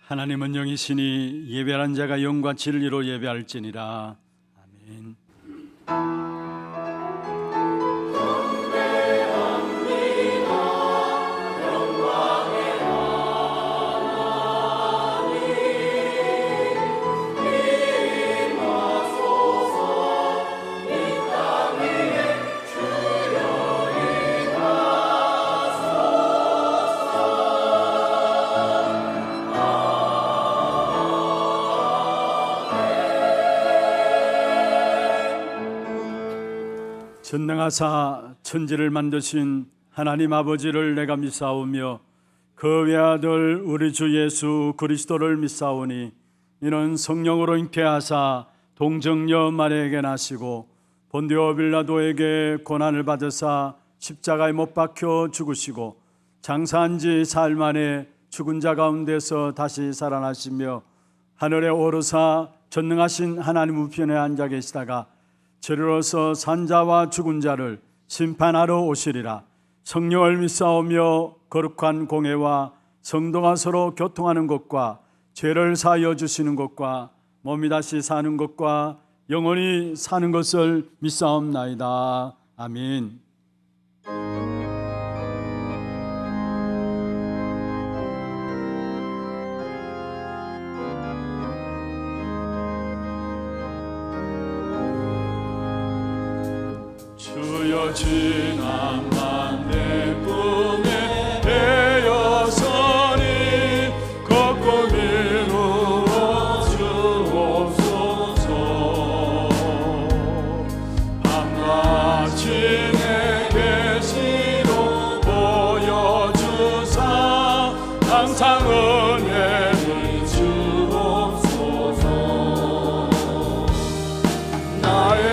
하나님은 영이시니 예배하는 자가 영과 진리로 예배할지니라. 아멘. 전능하사 천지를 만드신 하나님 아버지를 내가 믿사오며 그 외아들 우리 주 예수 그리스도를 믿사오니 이는 성령으로 잉태하사 동정녀 마리아에게 나시고 본디오 빌라도에게 고난을 받으사 십자가에 못 박혀 죽으시고 장사한 지 사흘 만에 죽은 자 가운데서 다시 살아나시며 하늘에 오르사 전능하신 하나님 우편에 앉아 계시다가 저리로서 산자와 죽은 자를 심판하러 오시리라. 성령을 믿사오며 거룩한 공회와 성도가 서로 교통하는 것과 죄를 사하여 주시는 것과 몸이 다시 사는 것과 영원히 사는 것을 믿사옵나이다. 아멘. 주여 지난만 내 꿈에 되어서니 걷고 이루어 주옵소서. 밤낮이 내 계시로 보여주사 항상 은혜를 주옵소서. 나의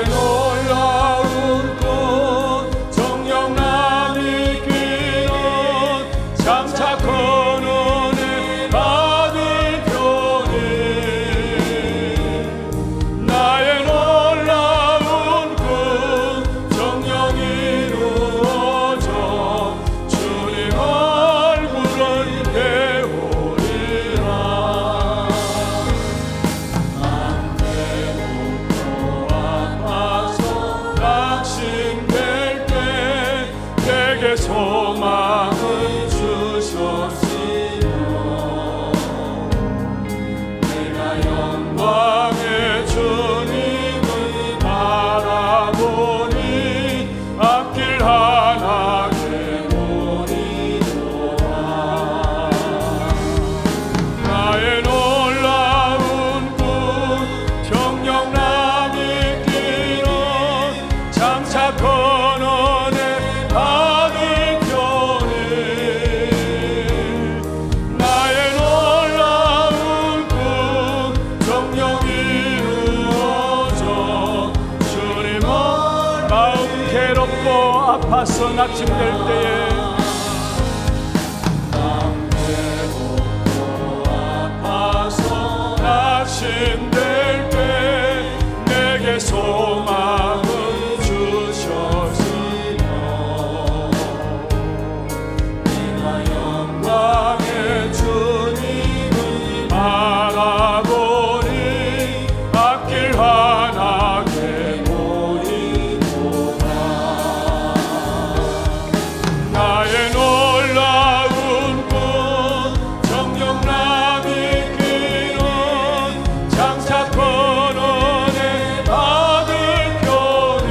소망을 주셨으며 내가 영광의 주님을 바라보니 앞길 하나게 보리로라. 나의 놀라운 꿈 정령남 있기는 장차 건너네 아파서 낙심될 때에 맘 괴롭고 아파서 낙심될 때 내게 소망을 주셨으며 내가 영광의 주님을 바라보니 앞길 환하게 나의 놀라운 꿈 정령남 있기는 장차 건너네 받을 편이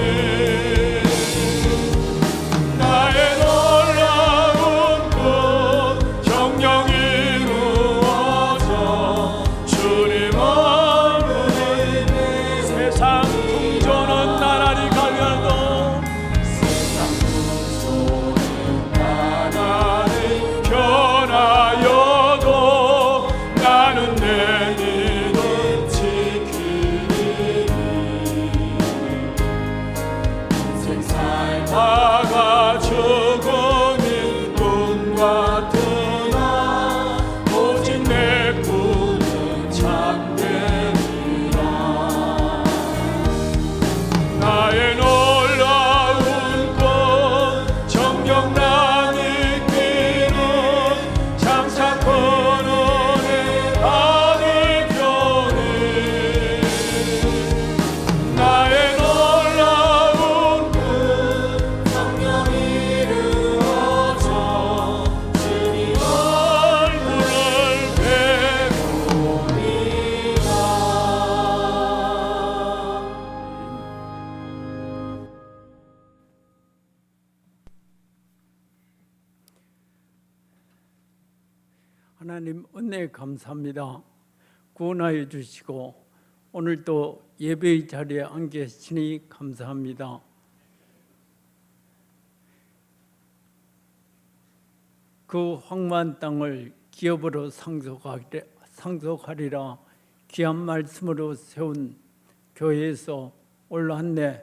나의 놀라운 꿈 정령 이루어져 주님을 은혜 세상 풍조는 나날이 가면도 변하여도 나는 내 믿음 지키리. 인생 살다가 죽음인 꿈 같으나 오직 내 꿈은 참되리라. 나의 놀라운 꿈 정령남 있기는 장차 건너네 하나님 은혜 감사합니다. 구원하여 주시고 오늘도 예배의 자리에 앉게 계시니 감사합니다. 그 황무한 땅을 기업으로 상속하리라 귀한 말씀으로 세운 교회에서 올 한 해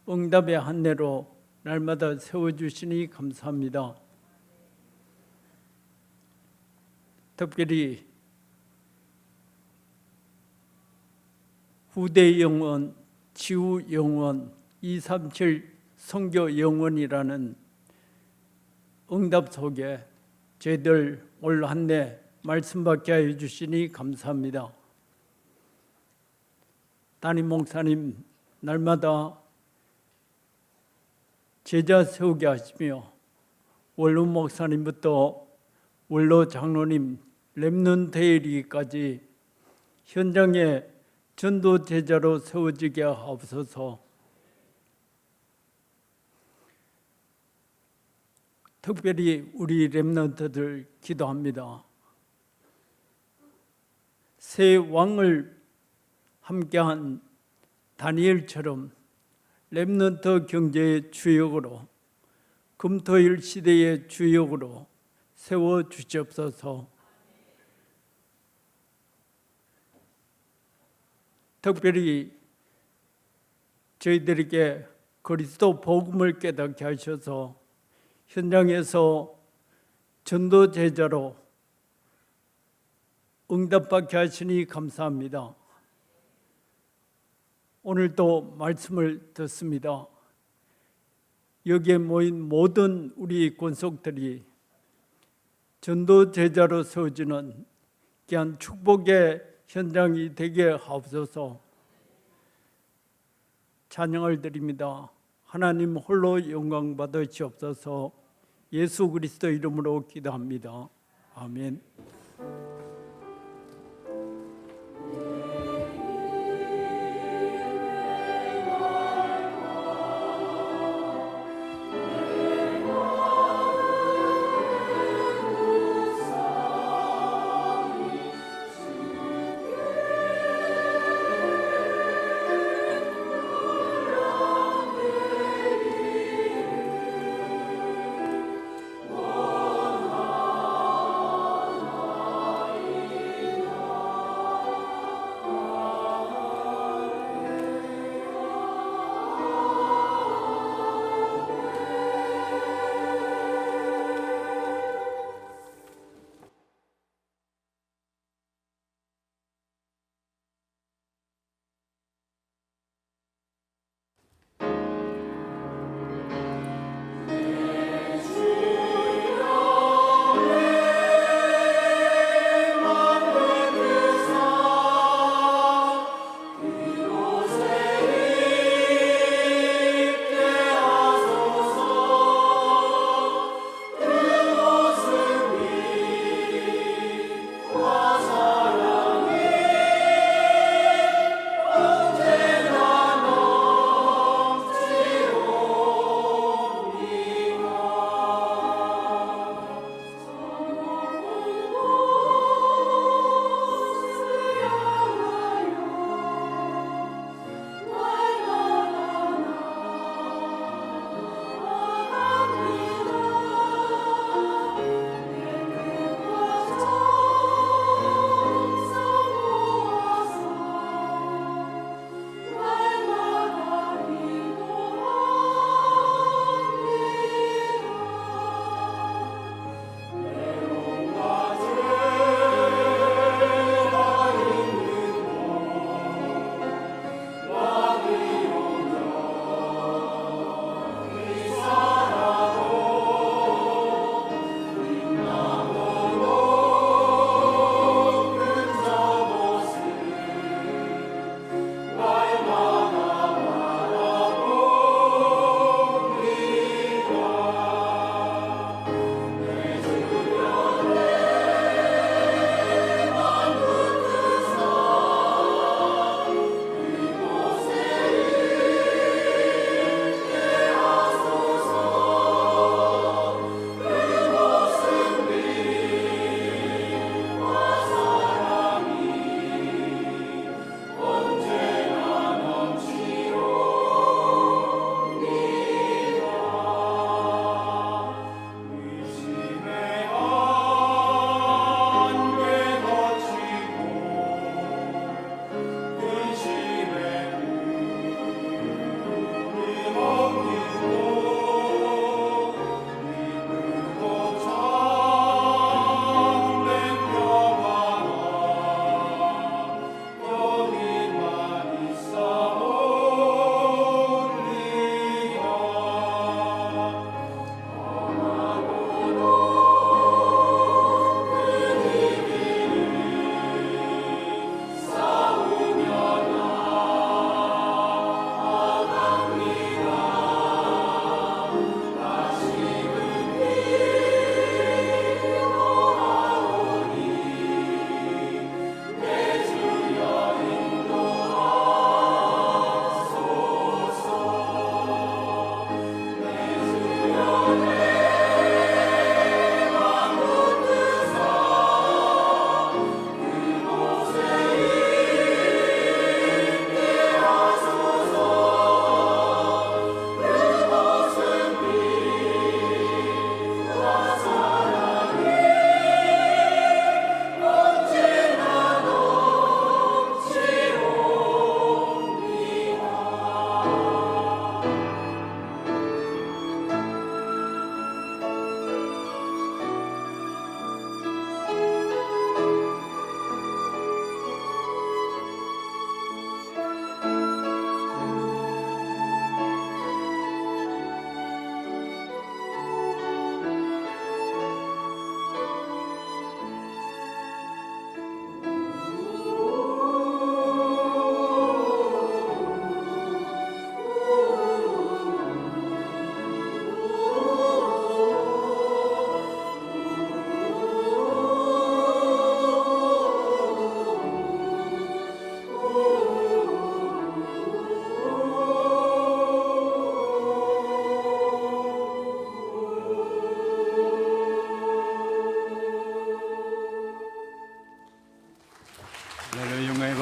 응답의 한 해로 날마다 세워주시니 감사합니다. 특별히 후대 영원, 치유 영원, 237 선교 영원이라는 응답 속에 저희들 올 한 해 말씀 받게 하여 주시니 감사합니다. 담임 목사님 날마다 제자 세우게 하시며 원로 목사님부터 원로 장로님, 렘넌트 이르기까지 현장에 전도 제자로 세워지게 하옵소서. 특별히 우리 렘넌트들 기도합니다. 새 왕을 함께한 다니엘처럼 렘넌트 경제의 주역으로 금토일 시대의 주역으로 세워주시옵소서. 특별히 저희들에게 그리스도 복음을 깨닫게 하셔서 현장에서 전도 제자로 응답받게 하시니 감사합니다. 오늘도 말씀을 듣습니다. 여기에 모인 모든 우리 권속들이 전도 제자로 세워지는 귀한 축복의 현장이 되게 하옵소서. 찬양을 드립니다. 하나님 홀로 영광 받으시옵소서. 예수 그리스도 이름으로 기도합니다. 아멘.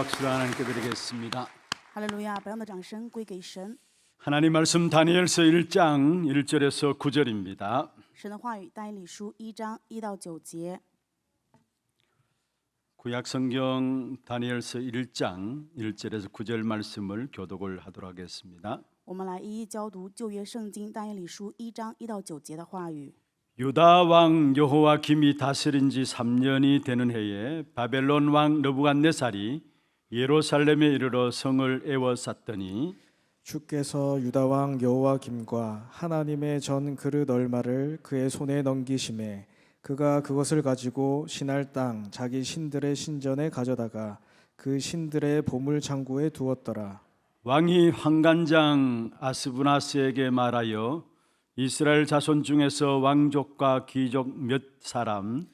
박수를 하나님께 드리겠습니다. 哈利路亚！本样的掌声归给神。 하나님 말씀 다니엘서 1장 1절에서 9절입니다. 神的话语，但以理书1章1到9节。 구약 성경 다니엘서 1장 1절에서 9절 말씀을 교독을 하도록 하겠습니다. 我们来一一教读旧约圣经但以理书1章1到9节的话语。 유다 왕 여호와김이 다스린 지 3년이 되는 해에 바벨론 왕 느부갓네살이 예루살렘에 이르러 성을 에워쌌더니 주께서 유다 왕 여호와김과 하나님의 전 그릇 얼마를 그의 손에 넘기심에 그가 그것을 가지고 신할 땅 자기 신들의 신전에 가져다가 그 신들의 보물 창고에 두었더라. 왕이 환관장 아스부나스에게 말하여 이스라엘 자손 중에서 왕족과 귀족 몇 사람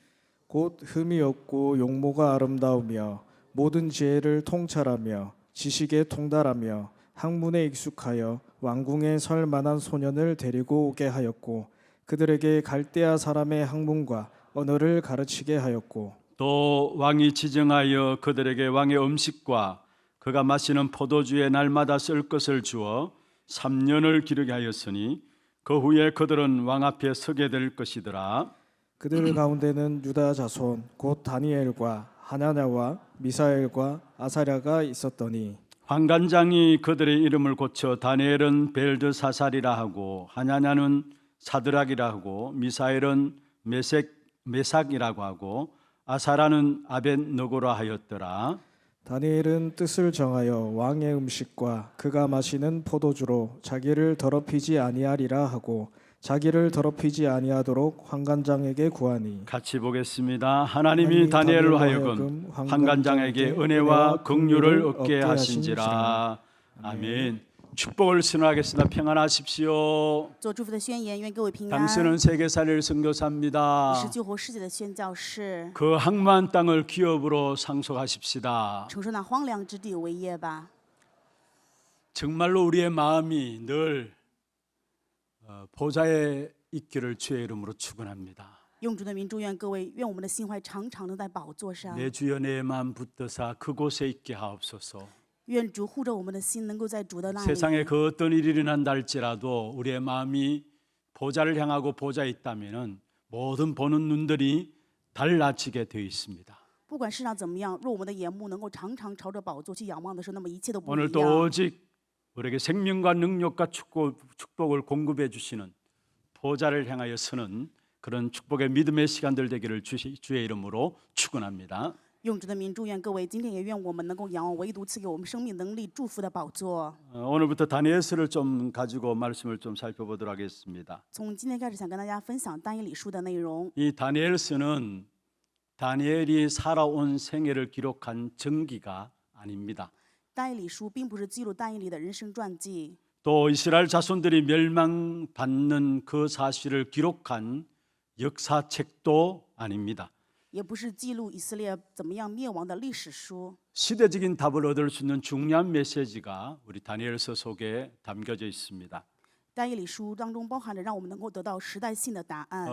곧 흠이 없고 용모가 아름다우며 모든 지혜를 통찰하며 지식에 통달하며 학문에 익숙하여 왕궁에 설 만한 소년을 데리고 오게 하였고 그들에게 갈대아 사람의 학문과 언어를 가르치게 하였고 또 왕이 지정하여 그들에게 왕의 음식과 그가 마시는 포도주에 날마다 쓸 것을 주어 3년을 기르게 하였으니 그 후에 그들은 왕 앞에 서게 될 것이더라. 그들 가운데는 유다 자손 곧 다니엘과 하나냐와 미사엘과 아사랴가 있었더니 환관장이 그들의 이름을 고쳐 다니엘은 벨드사살이라 하고 하냐냐는 사드락이라 하고 미사엘은 메삭이라고 하고 아사라는 아벳느고라 하였더라. 다니엘은 뜻을 정하여 왕의 음식과 그가 마시는 포도주로 자기를 더럽히지 아니하리라 하고 자기를 더럽히지 아니하도록 환관장에게 구하니 같이 보겠습니다. 하나님이 다니엘로 하여금 환관장에게 은혜와 긍휼을 얻게 하신지라. 아멘. 축복을 선언하겠습니다. 평안하십시오. 做祝福的宣言，愿各位平安。 당신은 세계 살릴 선교사입니다. 你是救活世界的宣教士， 그 항만 땅을 기업으로 상속하십시다. 承受那荒凉之地为业吧。 정말로 우리의 마음이 늘 보좌에 있기를 주의 이름으로 축원합니다. 用主的名祝愿各位，愿我们的心怀常常的在宝座上。 내 주여 내 마음 붙드사 그곳에 있게 하옵소서. 愿主护着我们的心，能够在主的那里。 세상에 그 어떤 일이 일어난다 할지라도 우리의 마음이 보좌를 향하고 보좌에 있다면은 모든 보는 눈들이 달라지게 되어 있습니다. 不管世上怎么样，若我们的眼目能够常常朝着宝座去仰望的时候，那么一切都不一 오늘도 样。 오직 우리에게 생명과 능력과 축복을 공급해 주시는 보좌를 향하여 서는 그런 축복의 믿음의 시간들 되기를 주의 이름으로 축원합니다. 用主的名祝愿各位，今天也愿我们能够仰望唯独赐给我们生命能力祝福的宝座。 오늘부터 다니엘서를 좀 가지고 말씀을 좀 살펴보도록 하겠습니다. 从今天开始，想跟大家分享但以理书的内容。 이 다니엘서는 다니엘이 살아온 생애를 기록한 전기가 아닙니다. 但以理书并不是记录但以理的人生传记， 또 이스라엘 자손들이 멸망받는 그 사실을 기록한 역사책도 아닙니다. 也不是记录以色列怎么样灭亡的历史书。 시대적인 답을 얻을 수 있는 중요한 메시지가 우리 다니엘서 속에 담겨져 있습니다. 但以理书当中包含着让我们能够得到时代性的答案。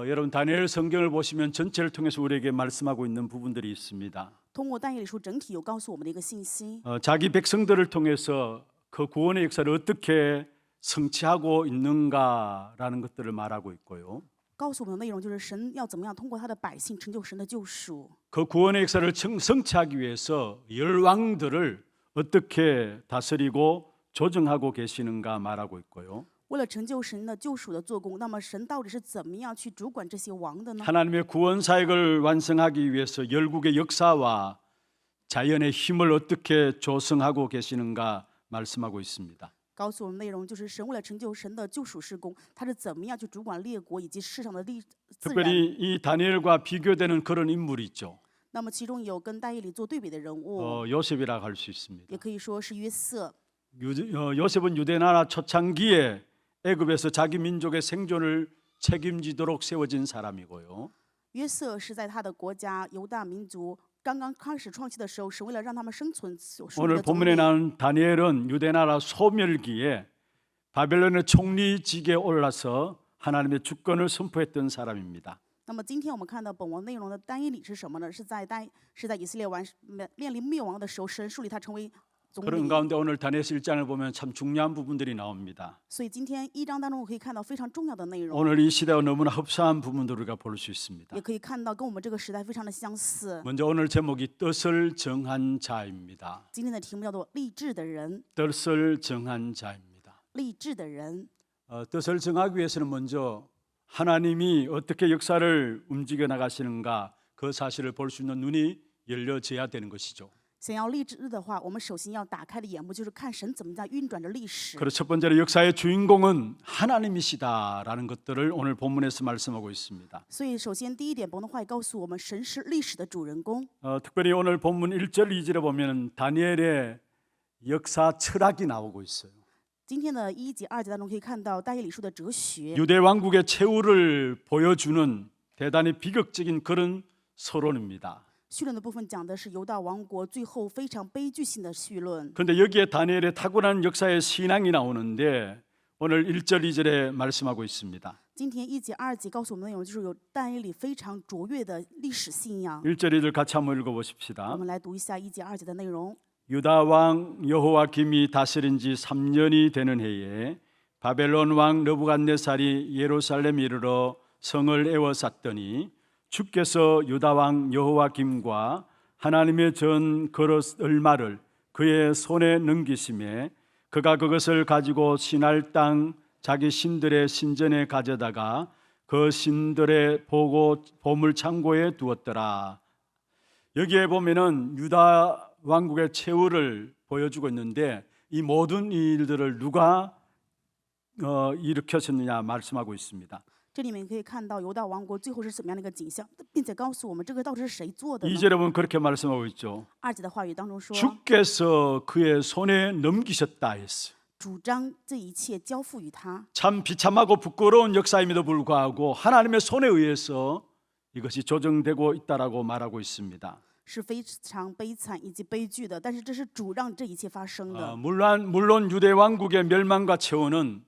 여러분 다니엘 성경을 보시면 전체를 통해서 우리에게 말씀하고 있는 부분들이 있습니다. 通过但以理书整体有告诉我们的一个信息， 자기 백성들을 통해서 그 구원의 역사를 어떻게 성취하고 있는가라는 것들을 말하고 있고요. 告诉我们的内容就是神要怎么样通过他的百姓成就神的救赎。 그 구원의 역사를 성취하기 위해서 열왕들을 어떻게 다스리고 조정하고 계시는가 말하고 있고요. 为了成就神的救赎的做工，那么神到底是怎么样去主管这些王的呢？ 하나님의 구원 사역을 완성하기 위해서 열국의 역사와 자연의 힘을 어떻게 조성하고 계시는가 말씀하고 있습니다. 告诉我们内容就是神为了成就神的救赎事工，他是怎么样去主管列国以及世上的自然。 특별히 이 다니엘과 비교되는 그런 인물이 있죠. 那么其中有跟但以理做对比的人物， 요셉이라고 할 수 있습니다. 也可以说是约瑟。 요셉은 유대나라 초창기에 애굽에서 자기 민족의 생존을 책임지도록 세워진 사람이고요. 约瑟是在他的国家犹大民族刚刚开始创期的时候，是为了让他们生存所树立 오늘 的总 본문에 理。 나온 다니엘은 유대나라 소멸기에 바벨론의 총리직에 올라서 하나님의 주권을 선포했던 사람입니다. 那么今天我们看到本文内容的单一理是什么呢？是在以色列面临灭亡的时候，神树立他成为总 그런 理。 가운데 오늘 다니엘 1장을 보면 참 중요한 부분들이 나옵니다. 所以今天1章当中，我可以看到非常重要的内容， 오늘 이 시대와 너무나 흡사한 부분들을 우리가 볼 수 있습니다. 也可以看到跟我们这个时代非常的相似。 먼저 오늘 제목이 뜻을 정한 자입니다. 今天的题目叫做立志的人， 뜻을 정한 자입니다. 立志的人。 뜻을 정하기 위해서는 먼저 하나님이 어떻게 역사를 움직여 나가시는가 그 사실을 볼 수 있는 눈이 열려져야 되는 것이죠. 想要立志的话，我们首先要打开的眼目就是看神怎么在运转着历史。 그리고 첫 번째로 역사의 주인공은 하나님이시다라는 것들을 오늘 본문에서 말씀하고 있습니다. 所以首先第一点，本文的话也告诉我们，神是历史的主人公。 특별히 오늘 본문 1절 2절에 보면 다니엘의 역사 철학이 나오고 있어요. 今天的1节2节当中可以看到但以理书的哲学， 유대 왕국의 최후를 보여주는 대단히 비극적인 그런 서론입니다. 绪论的部分讲的是犹大王国最后非常悲剧性的绪论。 그런데 여기에 다니엘의 탁월한 역사의 신앙이 나오는데 오늘 1절 2절에 말씀하고 있습니다. 今天1节2节告诉我们的内容就是有但以理非常卓越的历史信仰。 1절 2절 같이 한번 읽어보십시다. 我们来读一下1节2节的内容。 유다 왕 여호와김이 다스린 지 3년이 되는 해에 바벨론 왕 느부갓네살이 예루살렘 이르러 성을 에워쌌더니 주께서 유다 왕 여호와김과 하나님의 전 그릇 얼마를 그의 손에 넘기심에 그가 그것을 가지고 시날 땅 자기 신들의 신전에 가져다가 그 신들의 보물 창고에 두었더라. 여기에 보면은 유다 왕국의 최후를 보여주고 있는데 이 모든 일들을 누가 일으켰느냐 말씀하고 있습니다. 这里面可以看到犹大王国最后是怎么样的一个景象，并且告诉我们这个到底是谁做的呢？ 2절에 보면 그렇게 말씀하고 있죠. 2节的话语当中说， 주께서 그의 손에 넘기셨다 했어요. 主张这一切交付于他。 참 비참하고 부끄러운 역사임에도 불구하고 하나님의 손에 의해서 이것이 조정되고 있다라고 말하고 있습니다. 是非常悲惨以及悲剧的，但是这是主让这一切发生的。 물론 유대 왕국의 멸망과 최후는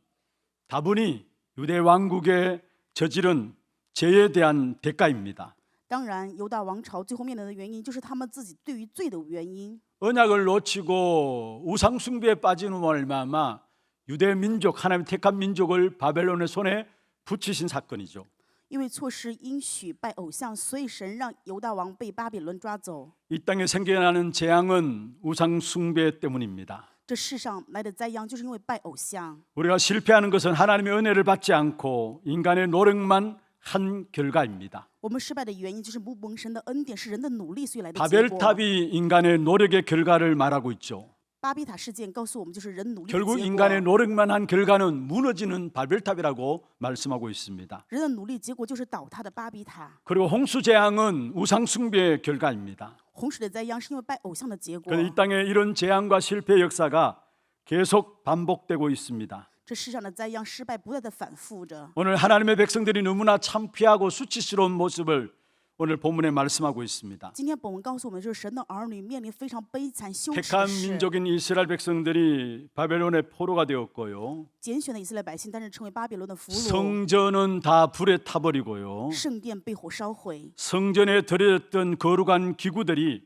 다분히 유대 왕국의 저지른 죄에 대한 대가입니다. 当然，犹大王朝最后面临的原因就是他们自己对于罪的原因。 언약을 놓치고 우상 숭배에 빠지는 얼마마 유대 민족 하나님 택한 민족을 바벨론의 손에 붙이신 사건이죠. 因为错失应许拜偶像，所以神让犹大王被巴比伦抓走。 이 땅에 생겨나는 재앙은 우상 숭배 때문입니다. 这世上来的灾殃，就是因为拜偶像。 우리가 실패하는 것은 하나님의 은혜를 받지 않고 인간의 노력만 한 결과입니다. 我们失败的原因就是不蒙神的恩典，是人的努力所以来的结果。 바벨탑이 인간의 노력의 결과를 말하고 있죠. 巴比塔事件告诉我们，就是人努力的 결국 结 인간의 果。 노력만 한 결과는 무너지는 바벨탑이라고 말씀하고 있습니다. 人的努力结果就是倒塌的巴比塔。 그리고 홍수 재앙은 우상 숭배의 결과입니다. 洪水的灾殃是因为拜偶像的结果。 그런데 이 땅에 이런 재앙과 실패 역사가 계속 반복되고 있습니다. 这世上的灾殃、失败不断的反复着。 오늘 하나님의 백성들이 너무나 창피하고 수치스러운 모습을 오늘 본문에 말씀하고 있습니다. 今天本文告诉我们，就是神的儿女面临非常悲惨、羞耻 택한 的事。 민족인 이스라엘 백성들이 바벨론의 포로가 되었고요. 拣选的以色列百姓，但是成为巴比伦的俘虏。 성전은 다 불에 타버리고요. 圣殿被火烧毁， 성전에 들여졌던 거룩한 기구들이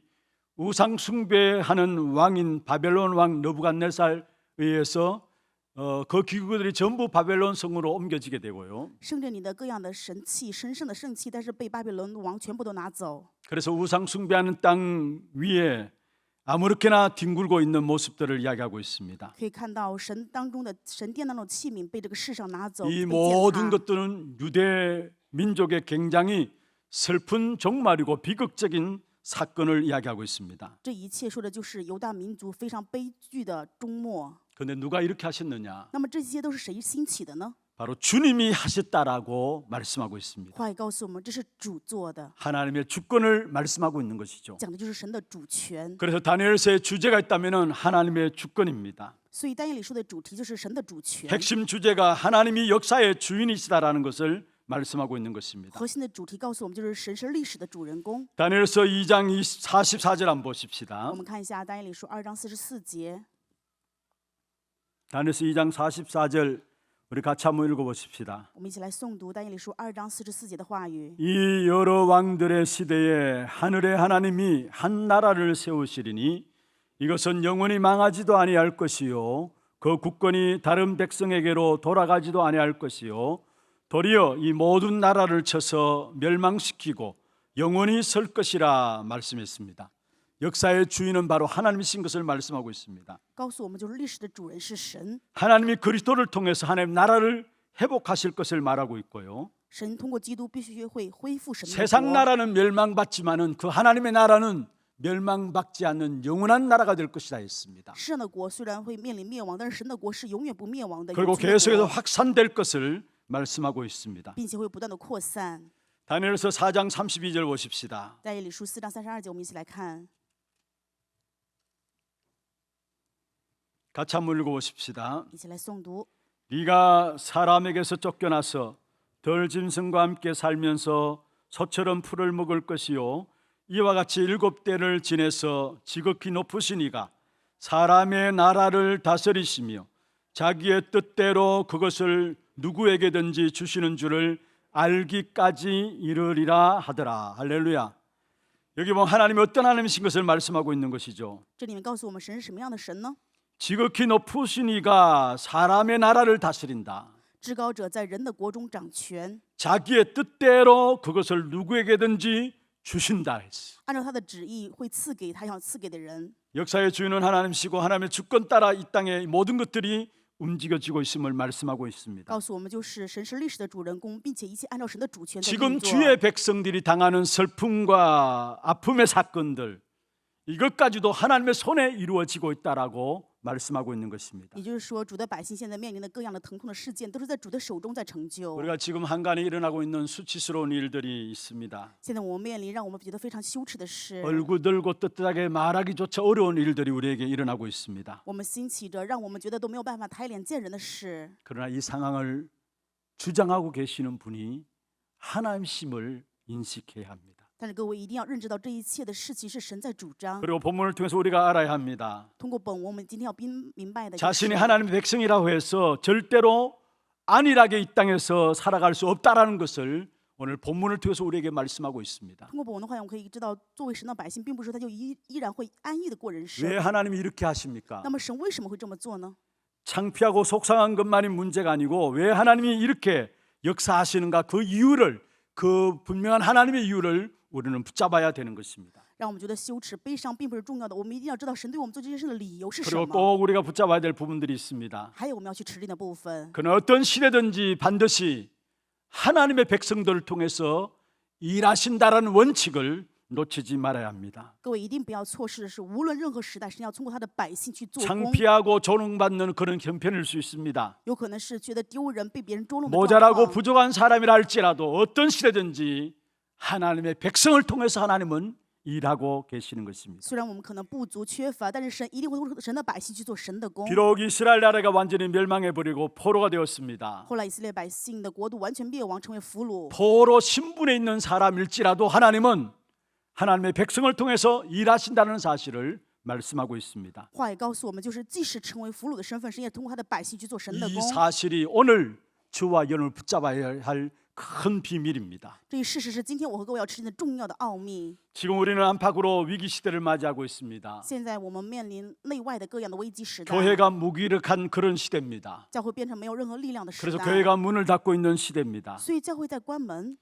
우상 숭배하는 왕인 바벨론 왕 느부갓네살에 의해서 그 기구들이 전부 바벨론 성으로 옮겨지게 되고요. 圣殿里的各样的神器、神圣的圣器，但是被巴比伦王全部都拿走。 그래서 우상 숭배하는 땅 위에 아무렇게나 뒹굴고 있는 모습들을 이야기하고 있습니다. 可以看到神当中的神殿当中的器皿被这个世上拿走， 이 被践 모든 踏。 것들은 유대 민족의 굉장히 슬픈 종말이고 비극적인 사건을 이야기하고 있습니다. 这一切说的就是犹大民族非常悲剧的终末。 그런데 누가 이렇게 하셨느냐? 那么这些都是谁兴起的呢？ 바로 주님이 하셨다라고 말씀하고 있습니다. 话语告诉我们，这是主做的， 하나님의 주권을 말씀하고 있는 것이죠. 讲的就是神的主权。 그래서 다니엘서의 주제가 있다면은 하나님의 주권입니다. 所以但以理书的主题就是神的主权， 핵심 주제가 하나님이 역사의 주인이시다라는 것을 말씀하고 있는 것입니다. 核心的主题告诉我们，就是神是历史的主人公。 다니엘서 2장 44절 한번 보십시다. 我们看一下但以理书2章44节， 다니엘서 2장 44절 우리 같이 한번 읽어보십시다. 我们一起来诵读但以理书2章44节的话语。 이 여러 왕들의 시대에 하늘의 하나님이 한 나라를 세우시리니 이것은 영원히 망하지도 아니할 것이요 그 국권이 다른 백성에게로 돌아가지도 아니할 것이요 도리어 이 모든 나라를 쳐서 멸망시키고 영원히 설 것이라 말씀했습니다. 역사의 주인은 바로 하나님이신 것을 말씀하고 있습니다. 告诉我们，就是历史的主人是神， 하나님이 그리스도를 통해서 하나님 나라를 회복하실 것을 말하고 있고요. 神通过基督必须会恢复神的 세상 国。 나라는 멸망받지만은 그 하나님의 나라는 멸망받지 않는 영원한 나라가 될 것이다 했습니다. 世上的国虽然会面临灭亡，但是神的国是永远不灭亡的， 그리고 永存的 계속해서 国 확산될 것을 말씀하고 있습니다. 并且会不断的扩散。 다니엘서 4장 32절 보십시다. 在以理书4章32节，我们一起来看， 같이 한번 읽어보십시다. 一起来诵读。 네가 사람에게서 쫓겨나서 덜 짐승과 함께 살면서 소처럼 풀을 먹을 것이요 이와 같이 7대를 지내서 지극히 높으신 이가 사람의 나라를 다스리시며 자기의 뜻대로 그것을 누구에게든지 주시는 줄을 알기까지 이르리라 하더라. 할렐루야. 여기 보면 하나님이 어떤 하나님이신 것을 말씀하고 있는 것이죠. 这里面告诉我们，神是什么样的神呢？ 지극히 높으신 이가 사람의 나라를 다스린다. 至高者在人的国中掌权， 자기의 뜻대로 그것을 누구에게든지 주신다 했어. 按照他的旨意会赐给他想赐给的人。 역사의 주인은 하나님이시고 하나님의 주권 따라 이 땅의 모든 것들이 움직여지고 있음을 말씀하고 있습니다. 告诉我们，就是神是历史的主人公，并且一切按照神的主权在 지금 运作。 주의 백성들이 당하는 슬픔과 아픔의 사건들 이것까지도 하나님의 손에 이루어지고 있다라고 말씀하고 있는 것입니다. 也就是说，主的百姓现在面临的各样的疼痛的事件，都是在主的手中在成就。 우리가 지금 한간에 일어나고 있는 수치스러운 일들이 있습니다. 现在我们面临让我们觉得非常羞耻的事， 얼굴 들고 떳떳하게 말하기조차 어려운 일들이 우리에게 일어나고 있습니다. 我们兴起着让我们觉得都没有办法抬脸见人的事。 그러나 이 상황을 주장하고 계시는 분이 하나님심을 인식해야 합니다. 但是各位一定要认知到，这一切的事情是神在主张。 그리고 본문을 통해서 우리가 알아야 합니다. 通过本文，我们今天要明白的， 자신이 하나님의 백성이라고 해서 절대로 안일하게 이 땅에서 살아갈 수 없다라는 것을 오늘 본문을 통해서 우리에게 말씀하고 있습니다. 通过本文的话，我们可以知道，作为神的百姓，并不是说他就依然会安逸的过人生。 왜 하나님이 이렇게 하십니까? 那么神为什么会这么做呢？ 창피하고 속상한 것만이 문제가 아니고 왜 하나님이 이렇게 역사하시는가 그 이유를 그 분명한 하나님의 이유를 우리는 붙잡아야 되는 것입니다. 让我们觉得羞耻、悲伤并不是重要的，我们一定要知道神对我们做这件事的理由是什 그리고 么。 꼭 우리가 붙잡아야 될 부분들이 있습니다. 还有我们要去持定的部分。 그는 어떤 시대든지 반드시 하나님의 백성들을 통해서 일하신다라는 원칙을 놓치지 말아야 합니다. 各位一定不要错失的是，无论任何时代，神要通过他的百姓去做工。 창피하고 조롱받는 그런 형편일 수 있습니다. 有可能是觉得丢人、被别人捉弄的 모자라고 状况。 부족한 사람이라 할지라도 어떤 시대든지 하나님의 백성을 통해서 하나님은 일하고 계시는 것입니다. 虽然我们可能不足缺乏，但是神一定会通过神的百姓去做神的工。 비록 이스라엘 나라가 완전히 멸망해버리고 포로가 되었습니다. 后来以色列百姓的国度完全灭亡，成为俘虏。 포로 신분에 있는 사람일지라도 하나님은 하나님의 백성을 통해서 일하신다는 사실을 말씀하고 있습니다. 话也告诉我们，就是即使成为俘虏的身份，神也通过他的百姓去做神的 이 工。 사실이 오늘 주와 연을 붙잡아야 할 큰 비밀입니다. 这一事实是今天我和各位要持定的重要的奥秘。 지금 우리는 안팎으로 위기 시대를 맞이하고 있습니다. 现在我们面临内外的各样的危机时代， 교회가 무기력한 그런 시대입니다. 教会变成没有任何力量的时 그래서 代， 교회가 문을 닫고 있는 시대입니다. 所以教会在关门。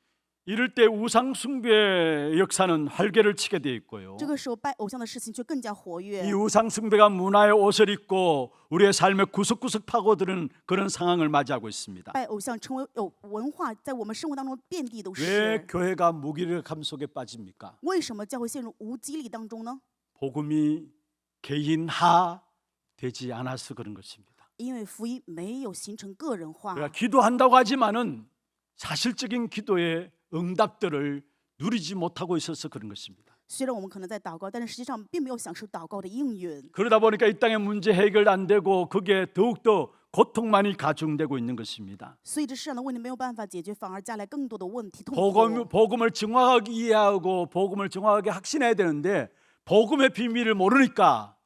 이럴 때 우상 숭배의 역사는 활개를 치게 돼 있고요. 这个时候拜偶像的事情却更加活跃 이 。 우상 숭배가 문화의 옷을 입고 우리의 삶에 구석구석 파고드는 그런 상황을 맞이하고 있습니다. 拜偶像成为有文化，在我们生活当中遍地都 왜 是。 교회가 무기력함 속에 빠집니까? 为什么教会陷入无激励当中呢？ 복음이 개인화 되지 않아서 그런 것입니다. 因为福音没有形成个人化。 우리가 기도한다고 하지만은 사실적인 기도의 응답들을 누리지 못하고 있어서 그런 것입니다. 虽然我们可能在祷告，但是实际上并没有享受祷告的应允。 그러다 보니까 이 땅의 문제 해결 안 되고 그게 더욱더 고통만이 가중되고 있는 것입니다. 所以这世上的问题没有办法解决，反而加来更多的问题痛苦。 복음을 정확하게 이해하고 복음을 정확하게 확신해야 되는데 복음의 비밀을 모르니까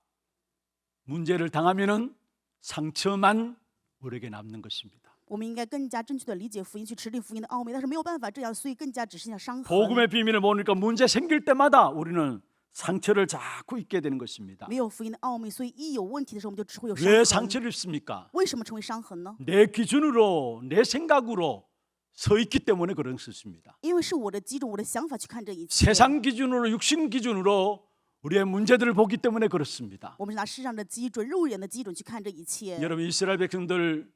문제를 당하면은 상처만 우리에게 남는 것입니다. 我们应该更加正确的理解福音，去持定福音的奥秘，但是没有办法这样，所以更加只剩下伤痕。 복음의 비밀을 모르니까 문제 생길 때마다 우리는 상처를 자꾸 입게 되는 것입니다. 没有福音的奥秘，所以一有问题的时候，我们就只会有伤 왜 痕。 상처를 입습니까? 为什么成为伤痕呢？ 내 기준으로 내 생각으로 서 있기 때문에 그런 것입니다. 因为是我的基准，我的想法去看这一切。 세상 기준으로 육신 기준으로 우리의 문제들을 보기 때문에 그렇습니다. 我们是拿世上的基准、肉眼的基准去看这一切。 여러분 이스라엘 백성들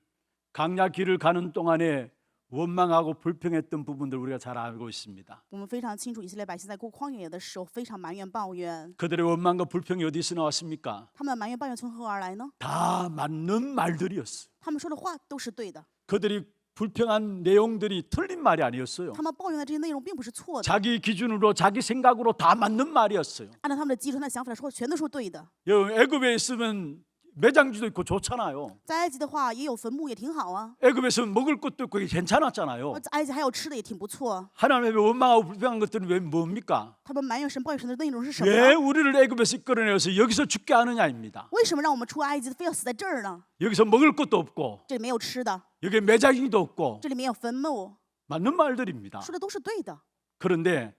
광야 길을 가는 동안에 원망하고 불평했던 부분들 우리가 잘 알고 있습니다. 我们非常清楚，以色列百姓在过旷野的时候非常埋怨抱怨。 그들의 원망과 불평이 어디서 나왔습니까? 他们的埋怨抱怨从何而来呢？ 다 맞는 말들이었어요. 他们说的话都是对的， 그들이 불평한 내용들이 틀린 말이 아니었어요. 他们抱怨的这些内容并不是错的， 자기 기준으로 자기 생각으로 다 맞는 말이었어요. 按照他们的基准、他的想法来说，全都是对的。 여러분 애굽에 있으면 매장지도 있고 좋잖아요. 在埃及的话，也有坟墓，也挺好啊。 애굽에서 먹을 것도 있고 괜찮았잖아요. 在埃及还有吃的，也挺不错。 하나님의 원망하고 불평한 것들은 왜 뭡니까? 他们埋怨神、抱怨神的内容是什么 왜 呢？ 우리를 애굽에서 이끌어내서 여기서 죽게 하느냐입니다. 为什么让我们出埃及非要死在这儿呢？ 여기서 먹을 것도 없고 这里没有吃的， 여기 매장지도 없고 这里没有坟墓， 맞는 말들입니다. 说的都是对的。 그런데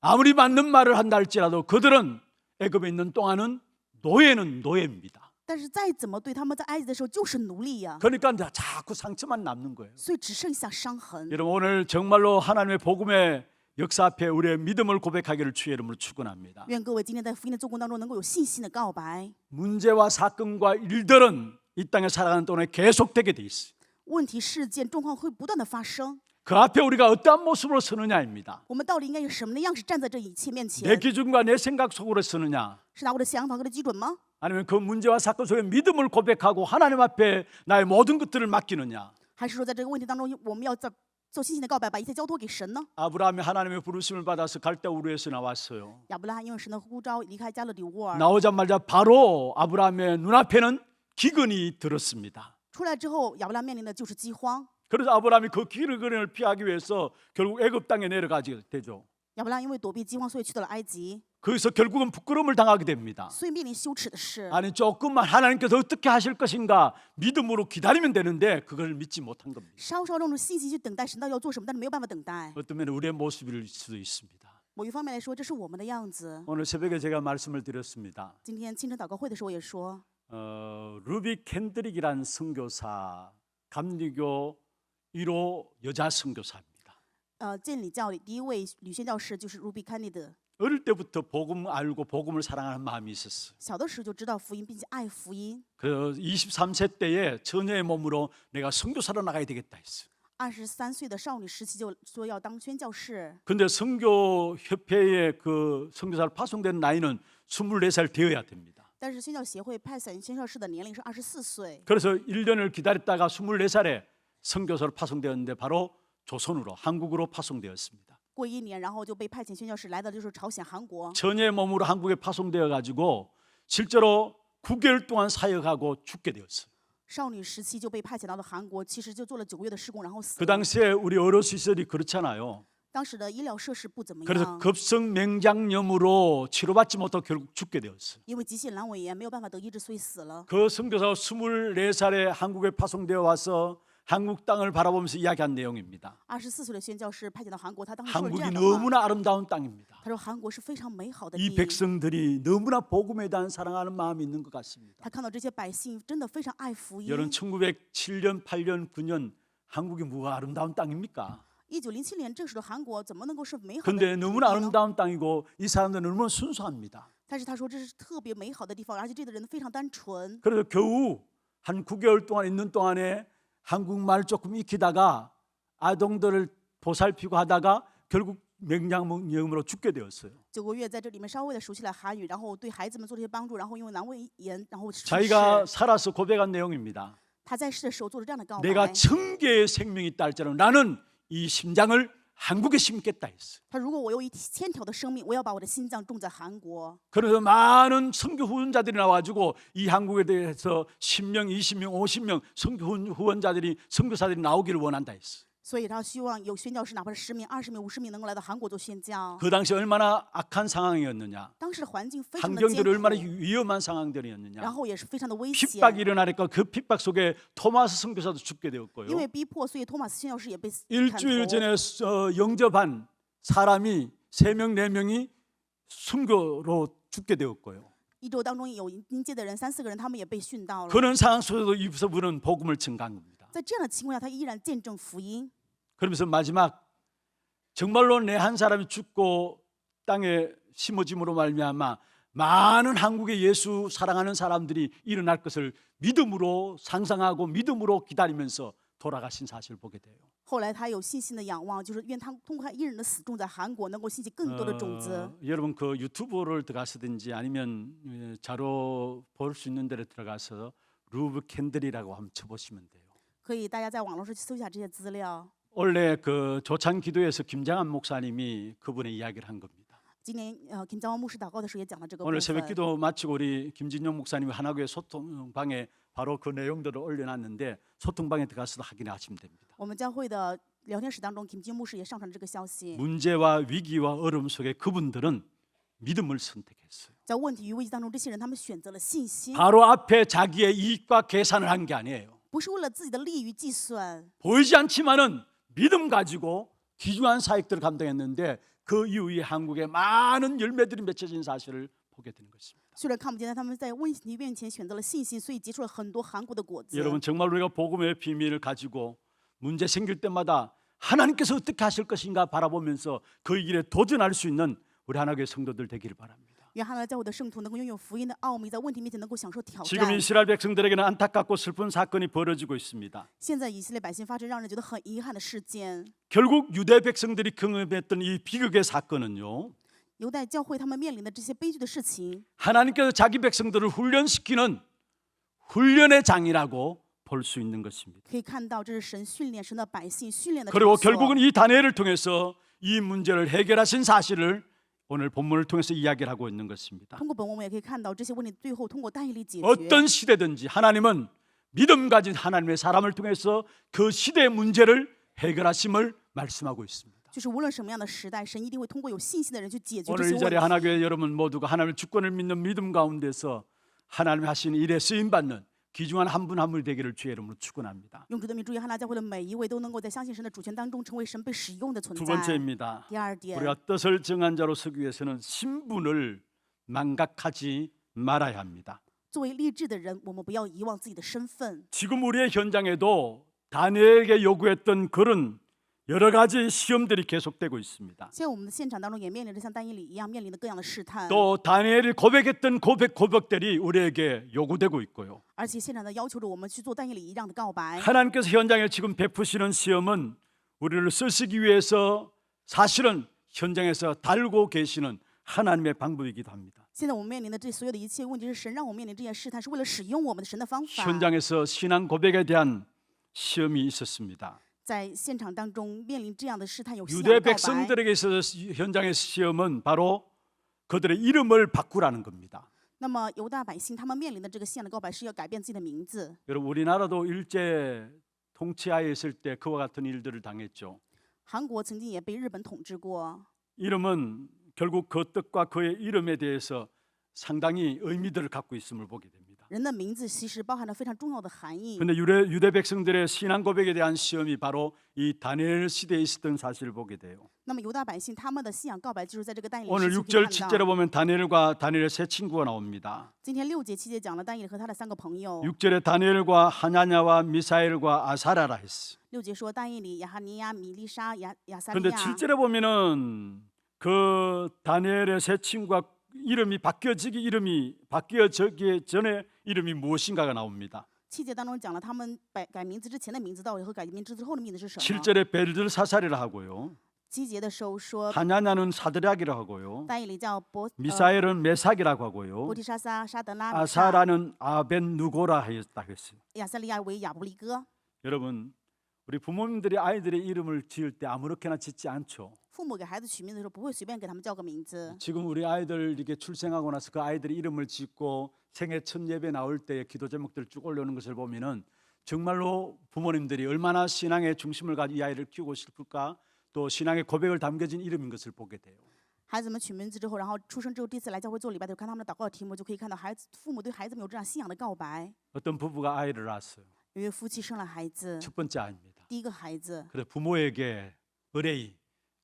아무리 맞는 말을 한다 할지라도 그들은 애굽에 있는 동안은 노예는 노예입니다. 但是再怎么对，他们在埃及的时候就是奴隶呀、 그러니까 자꾸 상처만 남는 거예요. 所以只剩下伤痕。 여러분 오늘 정말로 하나님의 복음의 역사 앞에 우리의 믿음을 고백하기를 주의 이름으로 축원합니다. 愿各位今天在福音的做工当中能够有信心的告白。 문제와 사건과 일들은 이 땅에 살아가는 동안에 계속되게 돼 있어요. 问题、事件、状况会不断的发生， 그 앞에 우리가 어떠한 모습으로 서느냐입니다. 我们到底应该以什么的样式站在这一切面 내 前？ 기준과 내 생각 속으로 서느냐, 是拿我的想法和我的基准吗？ 아니면 그 문제와 사건 속에 믿음을 고백하고 하나님 앞에 나의 모든 것들을 맡기느냐. 还是说在这个问题当中，我们要做信心的告白，把一切交托给神呢？ 아브라함이 하나님의 부르심을 받아서 갈대 우르에서 나왔어요. 亚伯拉罕因为神的呼召离开加勒底乌尔， 나오자마자 바로 아브라함의 눈앞에는 기근이 들었습니다. 出来之后，亚伯拉罕面临的就是饥荒。 그래서 아브라함이 그 기근을 피하기 위해서 결국 애굽 땅에 내려가게 되죠. 亚伯拉罕因为躲避饥荒，所以去到了埃及， 거기서 결국은 부끄러움을 당하게 됩니다. 所以面临羞耻的事。 아니 조금만 하나님께서 어떻게 하실 것인가 믿음으로 기다리면 되는데 그걸 믿지 못한 겁니다. 稍稍用着信心去等待神到底要做什么，但是没有办法等待。 어떤 면에 우리의 모습일 수도 있습니다. 某一方面来说，这是我们的样子。 오늘 새벽에 제가 말씀을 드렸습니다. 今天清晨祷告会的时候也说， 루비 캔드릭이란 선교사, 감리교 1호 여자 선교사입니다. 建理教里第一位女宣教士就是 Ruby Kennedy。 어릴 때부터 복음 알고 복음을 사랑하는 마음이 있었어요. 小的时候就知道福音，并且爱福音。 그래서 23세 때에 처녀의 몸으로 내가 선교사로 나가야 되겠다 했어요. 23岁的少女时期就说要当宣教士， 근데 선교협회에 그 선교사를 파송된 나이는 24살 되어야 됩니다. 但是宣教协会派遣宣教士的年龄是24岁。 그래서 1년을 기다렸다가 24살에 선교사로 파송되었는데 바로 조선으로 한국으로 파송되었습니다. 过1年，然后就被派遣宣教士来到就是朝鲜、韩国。 처녀의 몸으로 한국에 파송되어 가지고 실제로 9개월 동안 사역하고 죽게 되었어요. 少女时期就被派遣到了韩国，其实就做了9个月的施工，然后死 그 了。 당시에 우리 의료 시설이 그렇잖아요. 当时的医疗设施不怎么 그래서 样， 급성 맹장염으로 치료받지 못하고 결국 죽게 되었어요. 因为急性阑尾炎没有办法得医治，所以死了。 그 선교사가 24살에 한국에 파송되어 와서 한국 땅을 바라보면서 이야기한 내용입니다. 24岁的宣教士派遣到韩国，他当时说了这 한국이 样的话， 너무나 아름다운 땅입니다. 他说韩国是非常美好的 이 地。 백성들이 너무나 복음에 대한 사랑하는 마음이 있는 것 같습니다. 他看到这些百姓真的非常爱福音。 여러분 1907년, 8년, 9년 한국이 뭐가 아름다운 땅입니까? 1907年这时候韩国怎么能够是美好的 근데 土地 너무나 呢？ 아름다운 땅이고 이 사람들은 너무나 순수합니다. 但是他说这是特别美好的地方，而且这里的人非常单纯。 그래서 겨우 한 9개월 동안 있는 동안에 한국말 조금 익히다가 아동들을 보살피고 하다가 결국 맹장염으로 죽게 되었어요. 9个月在这里面稍微的熟悉了韩语，然后对孩子们做这些帮助，然后因为阑尾炎，然后去世。 자기가 살아서 고백한 내용입니다. 他在世的时候做了这样的告白： 내가 1000개의 생명이 있다 할지라도 나는 이 심장을 한국에 심겠다 했어요. 他如果我有1000条的生命，我要把我的心脏种在韩国。 그래서 많은 선교 후원자들이 나와가지고 이 한국에 대해서 10명, 20명, 50명 선교 후원자들이 선교사들이 나오기를 원한다 했어요. 所以他希望有宣教士，哪怕是10名、20名、50名，能够来到韩国做宣教。 그 당시 얼마나 악한 상황이었느냐. 当时的环境非常的艰 환경들이 얼마나 苦， 위험한 상황들이었느냐. 然后也是非常的危险。 핍박이 일어나니까 그 핍박 속에 토마스 선교사도 죽게 되었고요. 因为逼迫，所以托马斯宣教士也被砍 일주일 头。 전에 영접한 사람이 3명 4명이 순교로 죽게 되었고요. 一周当中有迎接的人3、4个人，他们也被殉道了。 그런 상황 속에도 이브서부는 복음을 증가한 겁니다. 在这样的情况下，他依然见证福音。 그러면서 마지막 정말로 내 한 사람이 죽고 땅에 심어짐으로 말미암아 많은 한국의 예수 사랑하는 사람들이 일어날 것을 믿음으로 상상하고 믿음으로 기다리면서 돌아가신 사실을 보게 돼요. 后来他有信心的仰望，就是愿他通过他一人的死种在韩国，能够兴起更多的种子。 여러분 그 유튜브를 들어가서든지 아니면 자료 볼 수 있는 데를 들어가서 루브 캔들이라고 한번 쳐보시면 돼요. 可以大家在网络上去搜一下这些资料。 원래 그 조찬 기도에서 김장한 목사님이 그분의 이야기를 한 겁니다. 今年김장원牧师祷告的时候也讲了这个部 오늘 分。 새벽기도 마치고 우리 김진용 목사님이 하나교회 소통방에 바로 그 내용들을 올려놨는데 소통방에 들어가서도 확인하시면 됩니다. 我们教会的聊天室当中，김金牧师也上传了这个消息。 문제와 위기와 어려움 속에 그분들은 믿음을 선택했어요. 在问题与危机当中，这些人他们选择了信心， 바로 앞에 자기의 이익과 계산을 한 게 아니에요. 不是为了自己的利益计算， 보이지 않지만은 믿음 가지고 귀중한 사역들을 감당했는데 그 이후에 한국에 많은 열매들이 맺혀진 사실을 보게 되는 것입니다. 虽然看不见，但他们在问题面前选择了信心，所以结出了很多韩国的果子。 여러분 정말 우리가 복음의 비밀을 가지고 문제 생길 때마다 하나님께서 어떻게 하실 것인가 바라보면서 그 길에 도전할 수 있는 우리 하나교회 성도들 되기를 바랍니다. 愿哈拿教会的圣徒能够拥有福音的奥秘，在问题面前能够享受挑 지금 战。 이스라엘 백성들에게는 안타깝고 슬픈 사건이 벌어지고 있습니다. 现在以色列百姓发生让人觉得很遗憾的事件， 결국 유대 백성들이 경험했던 이 비극의 사건은요, 犹太教会他们面临的这些悲剧的事情， 하나님께서 자기 백성들을 훈련시키는 훈련의 장이라고 볼 수 있는 것입니다. 可以看到这是神训练神的百姓训练的场 그리고 所。 결국은 이 다니엘을 통해서 이 문제를 해결하신 사실을 오늘 본문을 통해서 이야기를 하고 있는 것입니다. 通过本文，我们也可以看到这些问题最后通过但以理解决。 어떤 시대든지 하나님은 믿음 가진 하나님의 사람을 통해서 그 시대의 문제를 해결하심을 말씀하고 있습니다. 就是无论什么样的时代，神一定会通过有信心的人去解决这 오늘 些 이 자리에 问题。 하나교회 여러분 모두가 하나님의 주권을 믿는 믿음 가운데서 하나님이 하시는 일에 쓰임받는 귀중한 한 분 한 분이 되기를 주의 이름으로 축원합니다. 用主的名，祝愿哈拿教会的每一位都能够在相信神的主权当中，成为神被使用的存 두 在。 번째입니다. 第二点， 우리가 뜻을 정한 자로 서기 위해서는 신분을 망각하지 말아야 합니다. 作为立志的人，我们不要遗忘自己的身份。 지금 우리의 현장에도 다니엘에게 요구했던 그런 여러 가지 시험들이 계속되고 있습니다. 现在我们的现场当中也面临着像但以理一样面临的各样的试探， 또 다니엘이 고백했던 고백들이 우리에게 요구되고 있고요. 而且现场的要求着我们去做但以理一样的告白。 하나님께서 현장에 지금 베푸시는 시험은 우리를 쓰시기 위해서 사실은 현장에서 달고 계시는 하나님의 방법이기도 합니다. 现在我们面临的这所有的一切问题，是神让我们面临这些试探，是为了使用我们的神的方法。 현장에서 신앙 고백에 대한 시험이 있었습니다. 在现场当中面临这样的试探，有信仰 유대 告白。 백성들에게 있어서 현장의 시험은 바로 그들의 이름을 바꾸라는 겁니다. 那么犹大百姓他们面临的这个信仰的告白，是要改变自己的名字。 여러분 우리나라도 일제 통치하에 있을 때 그와 같은 일들을 당했죠. 韩国曾经也被日本统治过， 이름은 결국 그 뜻과 그의 이름에 대해서 상당히 의미들을 갖고 있음을 보게 됩니다. 人的名字其实包含了非常重要的含义。 그런데 유대 백성들의 신앙 고백에 대한 시험이 바로 이 다니엘 시대에 있었던 사실을 보게 돼요. 那么犹大百姓他们的信仰告白，就是在这个但以理 오늘 时期 6절 可以看 7절에 到。 보면 다니엘과 다니엘의 세 친구가 나옵니다. 今天6节7节讲了但以理和他的3个朋友。 6절에 다니엘과 하나냐와 미사엘과 아사라라 했어. 6节说但以理、亚哈尼亚、米利沙、亚撒利 그런데 亚。 7절에 보면은 그 다니엘의 세 친구가 이름이 바뀌어지기 전에 이름이 무엇인가가 나옵니다. 7节当中讲了他们改名字之前的名字到底和改名字之后的名字是什么。 7절에 벨드사살이라 하고요. 7节的时候说 하냐냐는 사드락이라 하고요. 但以理叫미사엘은 메삭이라고 하고요. 波提沙撒、沙德拉、米沙， 아사라는 아벤누고라 했다 했어요. 亚撒利亚为亚伯利哥。 여러분 우리 부모님들이 아이들의 이름을 지을 때 아무렇게나 짓지 않죠. 父母给孩子取名字的时候，不会随便给他们叫个名字。 지금 우리 아이들 이렇게 출생하고 나서 그 아이들의 이름을 짓고 생애 첫 예배 나올 때 기도 제목들 쭉 올려오는 것을 보면은 정말로 부모님들이 얼마나 신앙의 중심을 가지고 이 아이를 키우고 싶을까, 또 신앙의 고백을 담겨진 이름인 것을 보게 돼요. 孩子们取名字之后，然后出生之后第一次来教会做礼拜的时候，看他们的祷告的题目，就可以看到父母对孩子们有这样信仰的告白。 어떤 부부가 아이를 낳았어요. 有一位夫妻生了孩子， 첫 번째 아이입니다. 第一个孩子， 그래 부모에게 의뢰이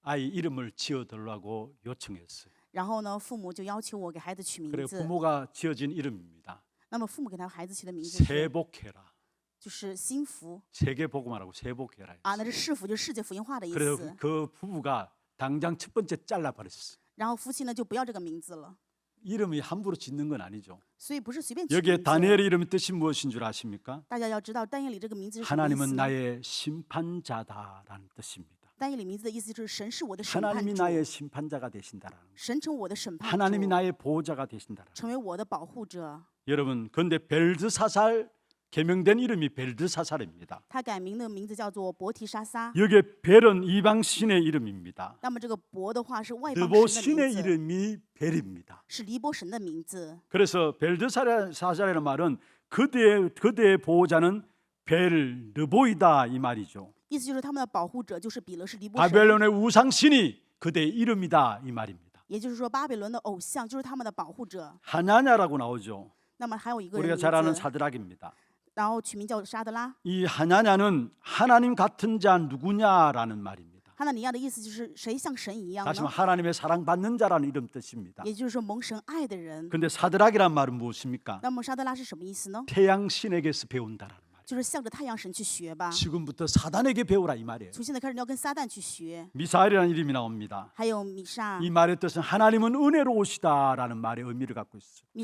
아이 이름을 지어달라고 요청했어요. 然后呢，父母就要求我给孩子取名 그래 字。 부모가 지어진 이름입니다. 那么父母给他孩子起的名字是 세복해라. 就是心福 세계 복음하라고 세복해라. 啊，那是世福，就是世界福音化的意 그래서 思。 그 부부가 당장 첫 번째 잘라버렸어요. 然后夫妻呢就不要这个名字了， 이름이 함부로 짓는 건 아니죠. 所以不是随便取 여기에 名字。 다니엘의 이름의 뜻이 무엇인 줄 아십니까? 大家要知道，但以理这个名字是什么意思 하나님은 呢？ 나의 심판자다라는 뜻입니다. 但以理名字的意思就是神是我的审判 하나님이 主， 나의 심판자가 되신다라는 거예요. 神成我的审判 하나님이 主， 나의 보호자가 되신다라는 거예요. 成为我的保护者。 여러분, 그런데 벨드사살 개명된 이름이 벨드사살입니다. 他改名的名字叫做伯提沙撒。 여기에 벨은 이방 신의 이름입니다. 那么这个伯的话是外邦 느보 神的 신의 名字， 이름이 벨입니다. 是尼波神的名字。 그래서 벨드사살이라는 말은 그대의 보호자는 벨 느보이다 이 말이죠. 意思就是他们的保护者就是比勒是尼波神， 바벨론의 우상 신이 그대의 이름이다 이 말입니다. 也就是说巴比伦的偶像就是他们的保护者。 하냐냐라고 나오죠. 那么还有一个人 우리가 名 잘 아는 字， 사드락입니다. 然后取名叫沙德拉。 이 하냐냐는 하나님 같은 자 누구냐라는 말입니다. 哈纳尼亚的意思就是谁像神一样 다시 呢？ 말하면 하나님의 사랑받는 자라는 이름 뜻입니다. 也就是说蒙神爱的人。 근데 사드락이란 말은 무엇입니까? 那么沙德拉是什么意思呢？ 태양 신에게서 배운다라는 말이에요. 就是向着太阳神去学吧。 지금부터 사단에게 배우라 이 말이에요. 从现在开始你要跟撒旦去学。 미사엘이라는 이름이 나옵니다. 还有米沙， 이 말의 뜻은 하나님은 은혜로우시다라는 말의 의미를 갖고 있어요. 米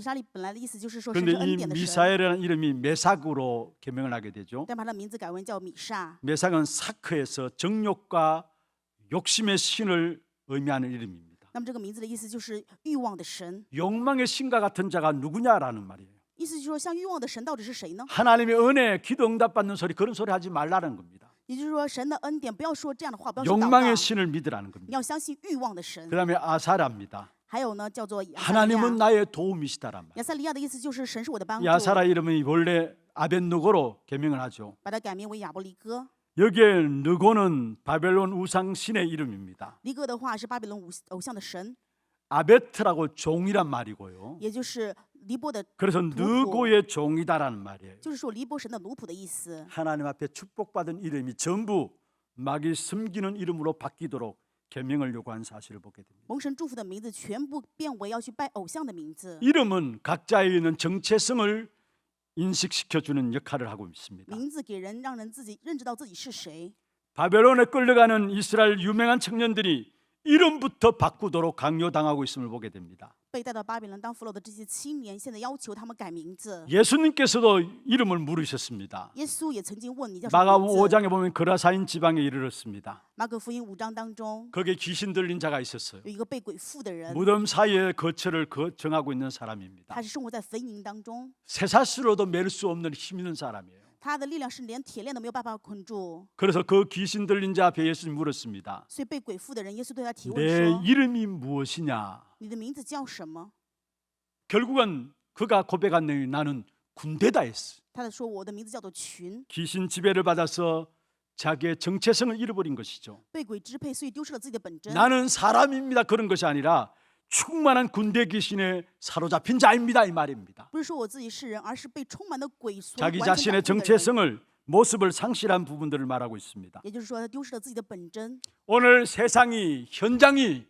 沙利本来的意思就是说神是 그런데 恩 이 典的神， 미사엘이라는 이름이 메삭으로 개명을 하게 되죠. 但把它名字改为叫米沙。 메삭은 사크에서 정욕과 욕심의 신을 의미하는 이름입니다. 那么这个名字的意思就是欲望的神， 욕망의 신과 같은 자가 누구냐라는 말이에요. 意思就是说像欲望的神到底是谁呢？ 하나님의 은혜, 기도 응답받는 소리 그런 소리 하지 말라는 겁니다. 也就是说神的恩典，不要说这样的话，不要说祷告， 욕망의 신을 믿으라는 你 겁니다. 要相信欲望的神。 그다음에 아사라입니다. 还有呢，叫做亚撒利 하나님은 亚。 나의 도움이시다란 말. 亚撒利亚的意思就是神是我的帮助， 야사라 이름이 원래 아벤누고로 개명을 하죠. 把它改名为亚伯利哥。 여기에 느고는 바벨론 우상 신의 이름입니다. 利哥的话是巴比伦偶像的神， 아베트라고 종이란 말이고요. 也就是尼波的， 그래서 느고의 종이다라는 말이에요. 就是说尼波神的奴仆的意思。 하나님 앞에 축복받은 이름이 전부 마귀 숨기는 이름으로 바뀌도록 계명을 요구한 사실을 보게 됩니다. 蒙神祝福的名字全部变为要去拜偶像的名字。 이름은 각자에 있는 정체성을 인식시켜 주는 역할을 하고 있습니다. 名字给人让人自己认知到自己是谁。 바벨론에 끌려가는 이스라엘 유명한 청년들이 이름부터 바꾸도록 강요당하고 있음을 보게 됩니다. 被带到巴比伦当俘虏的这些青年，现在要求他们改名字。 예수님께서도 이름을 물으셨습니다. 耶稣也曾经问你叫什么 마가복음 名字。 5장에 보면 그라사인 지방에 이르렀습니다. 马可福音5章当中 거기에 귀신 들린 자가 있었어요. 有一个被鬼附的人， 무덤 사이에 거처를 정하고 있는 사람입니다. 他是生活在坟茔当中， 쇠사슬로도 맬 수 없는 힘 있는 사람이에요. 他的力量是连铁链都没有办法捆住。 그래서 그 귀신 들린 자 앞에 예수님 물었습니다. 所以被鬼附的人，耶稣对他提问 내 说 이름이 무엇이냐? ：“你的名字叫什么 결국은 그가 고백한 내용이 나는 군대다 했어. ？”他的说：“我的名字叫做群， 귀신 지배를 받아서 자기의 정체성을 잃어버린 것이죠. 被鬼支配，所以丢失了自己的本真。 나는 사람입니다. 그런 것이 아니라 충만한 군대 귀신에 사로잡힌 자입니다. 이 말입니다. 不是说我自己是人，而是被充满的鬼所 자기 完全 자신의 掌控的人。 정체성을 모습을 상실한 부분들을 말하고 있습니다. 也就是说，他丢失了自己的本真。 오늘 세상이 현장이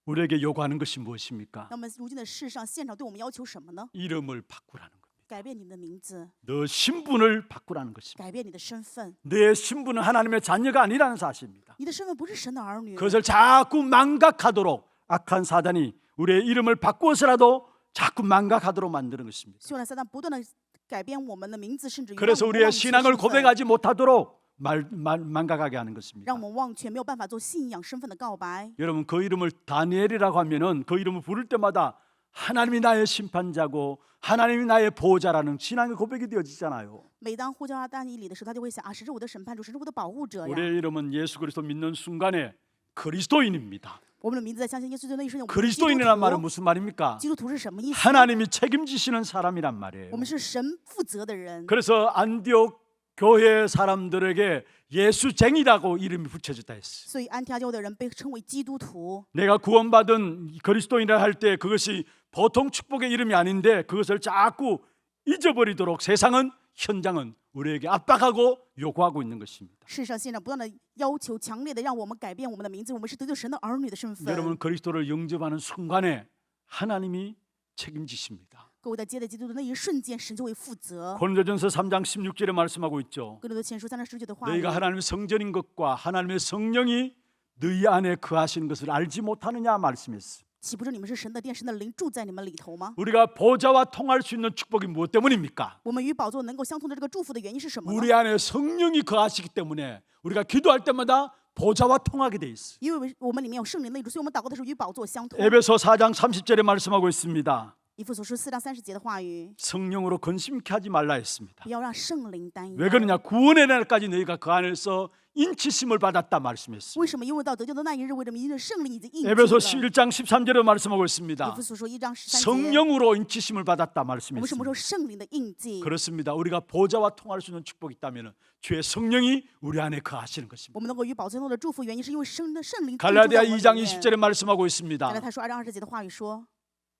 우리에게 요구하는 것이 무엇입니까? 那么，如今的世上，现场对我们要求什么呢？ 이름을 바꾸라는 겁니다. 改变你们的名字， 너 신분을 바꾸라는 것입니다. 改变你的身份。 내 신분은 하나님의 자녀가 아니라는 사실입니다. 你的身份不是神的儿女， 그것을 자꾸 망각하도록 악한 사단이 우리의 이름을 바꾸어서라도 자꾸 망각하도록 만드는 것입니다. 希望撒旦不断的改变我们的名字，甚至于让 그래서 我们 우리의 忘记 신앙을 身份， 고백하지 못하도록 망각하게 하는 것입니다. 让我们忘却，没有办法做信仰身份的告白。 여러분 그 이름을 다니엘이라고 하면은 그 이름을 부를 때마다 하나님이 나의 심판자고 하나님이 나의 보호자라는 신앙의 고백이 되어지잖아요. 每当呼叫他但以理的时候，他就会想啊，神是我的审判主，神是我的保护者呀。 우리의 이름은 예수 그리스도 믿는 순간에 그리스도인입니다. 我们的名字在相信耶稣的那一瞬间，我们是基督 그리스도인이란 말은 徒。 무슨 말입니까? 基督徒是什么意思？ 하나님이 책임지시는 사람이란 말이에요. 我们是神负责的人。 그래서 안디옥 교회 사람들에게 예수쟁이라고 이름이 붙여졌다 했어. 所以安提阿教会的人被称为基督徒。 내가 구원받은 그리스도인이라 할 때 그것이 보통 축복의 이름이 아닌데 그것을 자꾸 잊어버리도록 세상은 현장은 우리에게 압박하고 요구하고 있는 것입니다. 事实上，现在不断的要求，强烈的让我们改变我们的名字，我们是得救神的儿女的身份。 여러분 그리스도를 영접하는 순간에 하나님이 책임지십니다. 各位在接待基督的那一瞬间，神就会负责。 고린도전서 3장 16절에 말씀하고 있죠. 哥林多前书3章19节的话语， 너희가 하나님의 성전인 것과 하나님의 성령이 너희 안에 거하시는 것을 알지 못하느냐 말씀했어. 岂不是你们是神的殿，神的灵住在你们里头吗？ 우리가 보좌와 통할 수 있는 축복이 무엇 때문입니까? 我们与宝座能够相通的这个祝福的原因是什么呢？ 우리 안에 성령이 거하시기 때문에 우리가 기도할 때마다 보좌와 통하게 돼 있어. 因为我们里面有圣灵内住，所以我们祷告的时候与宝座相通。 에베소 4장 30절에 말씀하고 있습니다. 以弗所书4章30节的话语， 성령으로 근심케 하지 말라 했습니다. 不要让圣灵担忧。 왜 그러냐? 구원의 날까지 너희가 그 안에서 인치심을 받았다 말씀했습니다. 为什么？因为到得救的那一日，为什么？因为圣灵已经印记了。 에베소 11장 13절에 말씀하고 있습니다. 以弗所说1章13节， 성령으로 인치심을 받았다 我们什么时 말씀했습니다. 候圣灵的印记？ 그렇습니다. 우리가 보좌와 통할 수 있는 축복이 있다면 주의 성령이 우리 안에 거하시는 것입니다. 我们能够与宝座中的祝福，原因是因为圣灵住在 갈라디아 我们里 2장 面。 20절에 말씀하고 加拉 있습니다. 太书2章20节的话语说，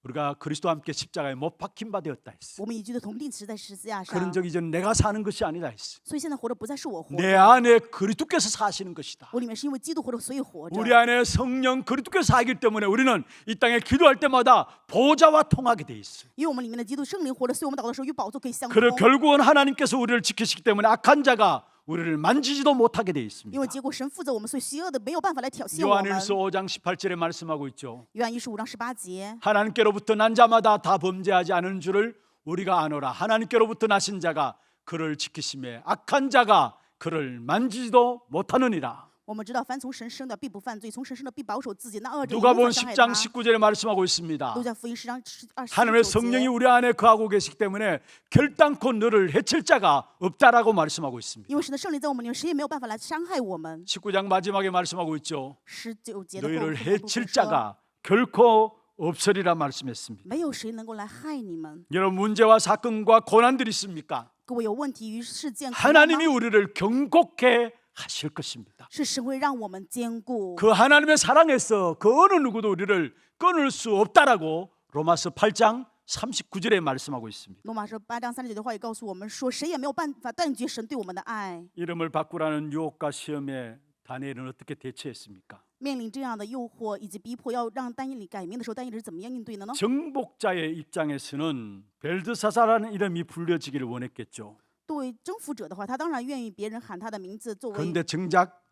우리가 그리스도와 함께 십자가에 못 박힌 바 되었다 했어. 我们与基督同定死在十字架 그런 上。 적 이제는 내가 사는 것이 아니다 했어. 所以现在活的不再是我活 내 着， 안에 그리스도께서 사시는 것이다. 我里面是因为基督活着，所以活着。 우리 안에 성령 그리스도께서 살기 때문에 우리는 이 땅에 기도할 때마다 보좌와 통하게 돼 있어. 因为我们里面的基督圣灵活着，所以我们祷告的时候与宝座可以相通。 그리고 결국은 하나님께서 우리를 지키시기 때문에 악한 자가 우리를 만지지도 못하게 돼 因 있습니다. 为结果神负责我们，所以邪恶的没有办法来挑衅我们。 요한일서 5장 18절에 말씀하고 있죠. 约翰一书5章18节， 하나님께로부터 난 자마다 다 범죄하지 않은 줄을 우리가 아노라. 하나님께로부터 나신 자가 그를 지키심에 악한 자가 그를 만지지도 못하느니라. 我们知道，凡从神生的必不犯罪，从神生的必保守自己，那恶者也无 누가복음 法伤害 10장 他。 19절에 말씀하고 있습니다. 路加福音10章하나님의 29 성령이 节， 우리 안에 거하고 계시기 때문에 결단코 너를 해칠 자가 없다라고 말씀하고 있습니다. 因为神的圣灵在我们里面，谁也没有办法来伤害我们。 19장 마지막에 말씀하고 있죠. 19节的后 너희를 部分 해칠 说， 자가 결코 없으리라 말씀했습니다. 没有谁能够来害你们。 여러분 문제와 사건과 고난들이 있습니까? 各位有问题与事件苦难吗， 하나님이 우리를 경고케 하실 것입니다. 是神会让我们坚固。 그 하나님의 사랑에서 그 어느 누구도 우리를 끊을 수 없다라고 로마서 8장 39절에 말씀하고 있습니다. 罗马书8章30节的话也告诉我们说，谁也没有办法断绝神对我们的爱。 이름을 바꾸라는 유혹과 시험에 다니엘은 어떻게 대처했습니까? 面临这样的诱惑以及逼迫，要让但以理改名的时候，但以理是怎么样应对的呢？ 정복자의 입장에서는 벨드사사라는 이름이 불려지기를 원했겠죠. 作为征服者的话，他当然愿意别人喊他的名字作为。 그런데 정작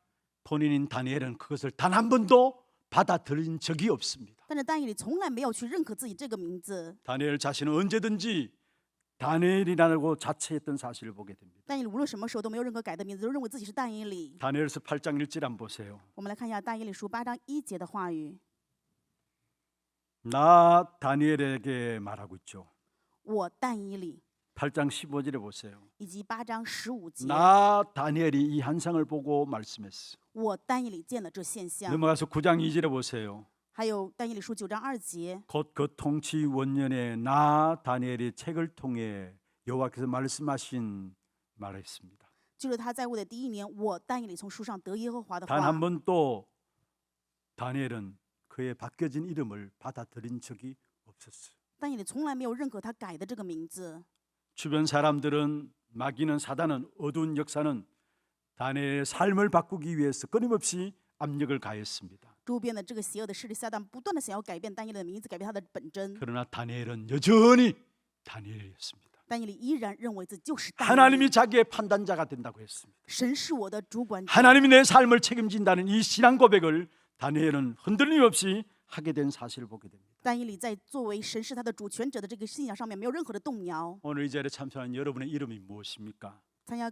본인인 다니엘은 그것을 단 한 번도 받아들인 적이 없습니다. 但是但以理从来没有去认可自己这个名字。 다니엘 자신은 언제든지 다니엘이라고 자처했던 사실을 보게 됩니다. 但以理无论什么时候都没有任何改的名字，都认为自己是但以理。 다니엘서 8장 1절 한번 보세요. 我们来看一下但以理书8章1节的话语： 나 다니엘에게 말하고 있죠. 我但以理， 8장 15절에 보세요. 以及8章15节， 나 다니엘이 이 한상을 보고 말씀했어. 我但以理见了这现象。 넘어가서 9장 2절에 보세요. 还有但以理书9章2节， 곧 그 통치 원년에 나 다니엘이 책을 통해 여호와께서 말씀하신 말을 했습니다. 就是他在位的第1年，我但以理从书上得耶和华的 단 话 한 。 번도 다니엘은 그의 바뀌어진 이름을 받아들인 적이 없었어요. 但以理从来没有认可他改的这个名字。 주변 사람들은 마귀는 사단은 어두운 역사는 다니엘의 삶을 바꾸기 위해서 끊임없이 압력을 가했습니다. 周边的这个邪恶的势力撒旦不断的想要改变但以理的名字，改变他的本真。 그러나 다니엘은 여전히 다니엘이었습니다. 但以理依然认为自己就是但以理。 하나님이 자기의 판단자가 된다고 했습니다. 神是我的主管者。 하나님이 내 삶을 책임진다는 이 신앙 고백을 다니엘은 흔들림 없이 하게 된 사실을 보게 됩니다. 但以理在作为神是他的主权者的这个信仰上面没有任何的动摇。 오늘 이 자리에 참석한 여러분의 이름이 무엇입니까? 参加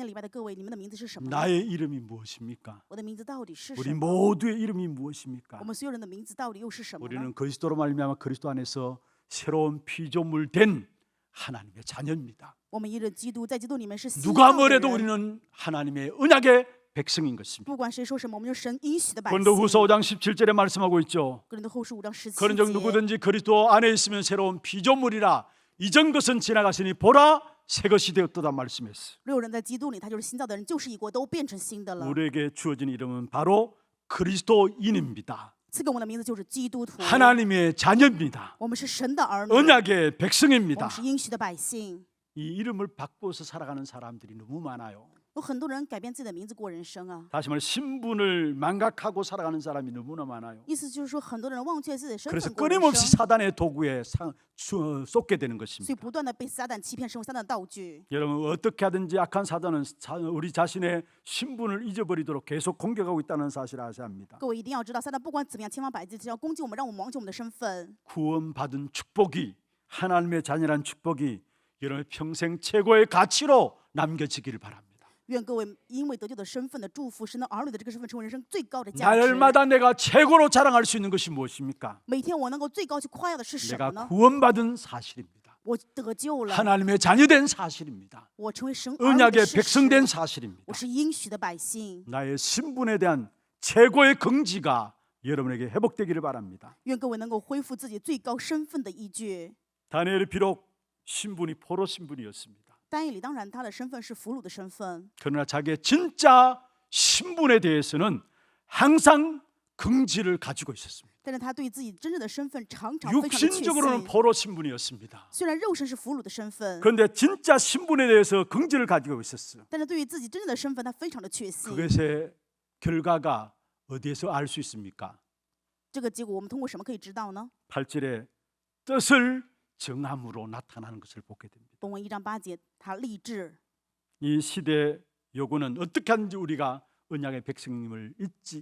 礼拜的各位，你们的名字是什么呢？ 나의 이름이 무엇입니까? 我的名字到底是 우리 什么？ 모두의 이름이 무엇입니까? 我们所有人的名字到底又是什么呢？ 우리는 그리스도로 말미암아 그리스도 안에서 새로운 피조물 된 하나님의 자녀입니다. 我们因着基督，在基督里面是新 누가 造的 뭐래도 人。 우리는 하나님의 언약의 백성인 것입니다. 不管谁说什么，我们就是神应许的百姓。 고린도후서 5장 17절에 말씀하고 있죠. 哥林多后书5章17 그런즉 节。 누구든지 그리스도 안에 있으면 새로운 피조물이라. 이전 것은 지나갔으니 보라 새 것이 되었다 말씀했어요. 若有人在基督里，他就是新造的人，旧事已过，都变成新的了。 우리에게 주어진 이름은 바로 그리스도인입니다. 赐给我们的名字就是基督徒， 하나님의 자녀입니다. 我们是神的儿女， 언약의 我 백성입니다. 们是应许的百姓。 이 이름을 바꿔서 살아가는 사람들이 너무 많아요. 有很多人改变自己的名字过人生啊， 다시 말해 신분을 망각하고 살아가는 사람이 너무나 많아요. 意思就是说，很多人忘却自己的身 그래서 份过人 끊임없이 生， 사단의 도구에 쏟게 되는 所以 것입니다. 不断的被撒旦欺骗，成为撒旦的道具。 여러분 어떻게 하든지 악한 사단은 우리 자신의 신분을 잊어버리도록 계속 공격하고 있다는 사실을 아셔야 합니다. 各位一定要知道，撒旦不管怎么样，千方百计只要攻击我们，让我们忘记我们的身份。 구원받은 축복이 하나님의 자녀란 축복이 여러분의 평생 최고의 가치로 남겨지기를 바랍니다. 愿各位因为得救的身份的祝福，神的儿女的这个身份，成为人生最高的价值。 날마다 내가 최고로 자랑할 수 있는 것이 무엇입니까? 每天我能够最高去夸耀的是什么 내가 呢？ 구원받은 사실입니다. 我得救了， 하나님의 자녀된 사실입니다. 我成为神儿女的 언약의 事实， 백성된 사실입니다. 我是应许的百姓。 나의 신분에 대한 최고의 긍지가 여러분에게 회복되기를 바랍니다. 愿各位能够恢复自己最高身份的依据。 다니엘이 비록 신분이 포로 신분이었습니다. 但以理当然他的身份是俘虏的身份， 그러나 자기의 진짜 신분에 대해서는 항상 긍지를 가지고 있었습니다. 但是他对自己真正的身份常常非常的确 육신적으로는 信。 포로 신분이었습니다. 虽然肉身是俘虏的身份， 그런데 진짜 신분에 대해서 긍지를 가지고 있었어요. 但是对于自己真正的身份，他非常的确信。 그것의 결과가 어디에서 알 수 있습니까? 这个结果我们通过什么可以知道呢？ 8절에 뜻을 정함으로 나타나는 것을 보게 됩니다. 本文1章8节，他立志。 이 시대 요구는 어떻게 하는지 우리가 언약의 백성님을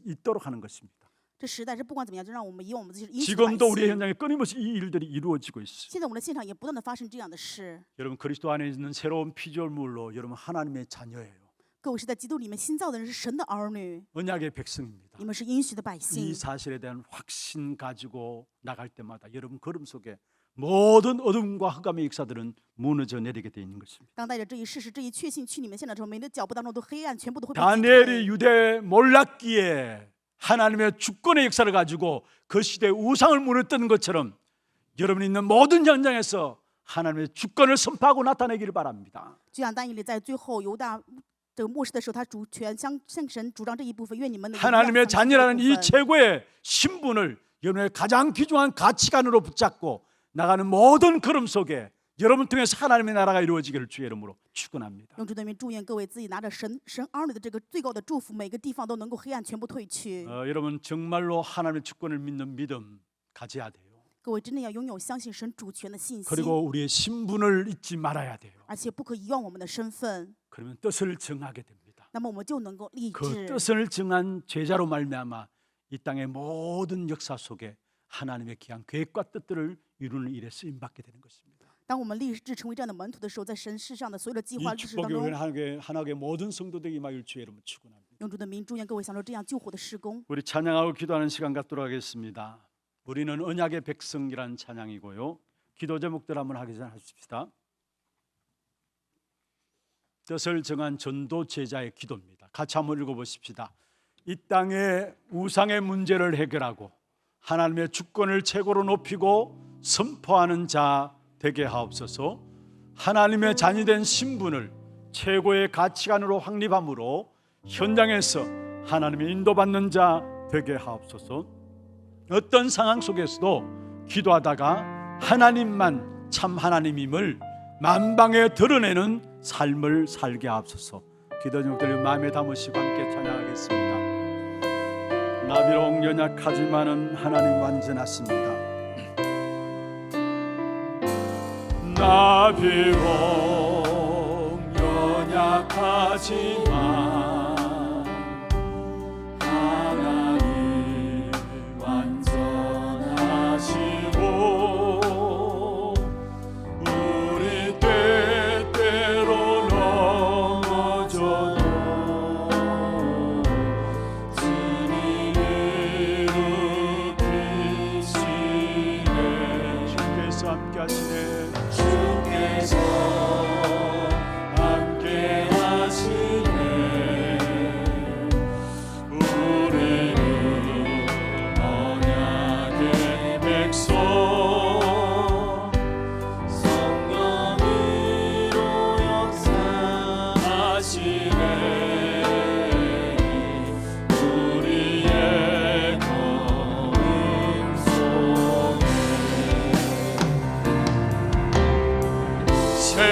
잊도록 하는 것입니다. 这时代是不管怎么样，就让我们以我们自己是应许的百 지금도 우리 姓。 현장에 끊임없이 이 일들이 이루어지고 있어요. 现在我们的现场也不断的发生这样的事。 여러분 그리스도 안에 있는 새로운 피조물로 여러분 하나님의 자녀예요. 各位是在基督里面新造的人，是神的儿女， 언약의 백성입니다. 你们是应许的百 이 姓。 사실에 대한 확신 가지고 나갈 때마다 여러분 걸음 속에 모든 어둠과 흑암의 역사들은 무너져 내리게 돼 있는 것입니다. 当带着这一事实、这一确信去你们现场之后，每个脚步当中都黑暗，全部都会被击 다니엘이 退。 유대 몰랐기에 하나님의 주권의 역사를 가지고 그 시대의 우상을 무너뜨는 것처럼 여러분이 있는 모든 현장에서 하나님의 주권을 선포하고 나타내기를 바랍니다. 就像但以理在最后犹大这个末世的时候，他主权向神主张这一部分，愿你们的 하나님의 자녀라는 이 최고의 신분을 여러분의 가장 귀중한 가치관으로 붙잡고 나가는 모든 걸음 속에 여러분 통해서 하나님의 나라가 이루어지기를 주의 이름으로 축원합니다. 用主的名祝愿各位自己拿着神儿女的这个最高的祝福，每个地方都能够黑暗全部退去。 여러분 정말로 하나님의 주권을 믿는 믿음 가져야 돼요. 各位真的要拥有相信神主权的信心， 그리고 우리의 신분을 잊지 말아야 돼요. 而且不可遗忘我们的身份， 그러면 뜻을 정하게 됩니다. 那么我们就能够立 그 志。 뜻을 정한 제자로 말미암아 이 땅의 모든 역사 속에 하나님의 귀한 계획과 뜻들을 이루는 일에 쓰임 받게 되는 것입니다. 当我们立志成为这样的门徒的时候，在神世上的所有的计划 이 历史当 축복이 中， 우리 하나님의 모든 성도들에게 임하길 주의 이름으로 축원합니다. 用主的名祝愿各位享受这样救活的施工。 우리 찬양하고 기도하는 시간 갖도록 하겠습니다. 우리는 언약의 백성이라는 찬양이고요. 기도 제목들 한번 하십시다. 뜻을 정한 전도 제자의 기도입니다. 같이 한번 읽어보십시다. 이 땅의 우상의 문제를 해결하고 하나님의 주권을 최고로 높이고 선포하는 자 되게 하옵소서. 하나님의 자녀된 신분을 최고의 가치관으로 확립함으로 현장에서 하나님의 인도받는 자 되게 하옵소서. 어떤 상황 속에서도 기도하다가 하나님만 참 하나님임을 만방에 드러내는 삶을 살게 하옵소서. 기도 제목들 마음에 담으시고 함께 찬양하겠습니다. 나 비록 연약하지만은 하나님 완전하십니다. 나 비록 연약하지만 하나님 완전하시고 우리 때때로 넘어져도 주님을 일으키시네. 주께서 함께 하시네. 주께서 함께 하시네.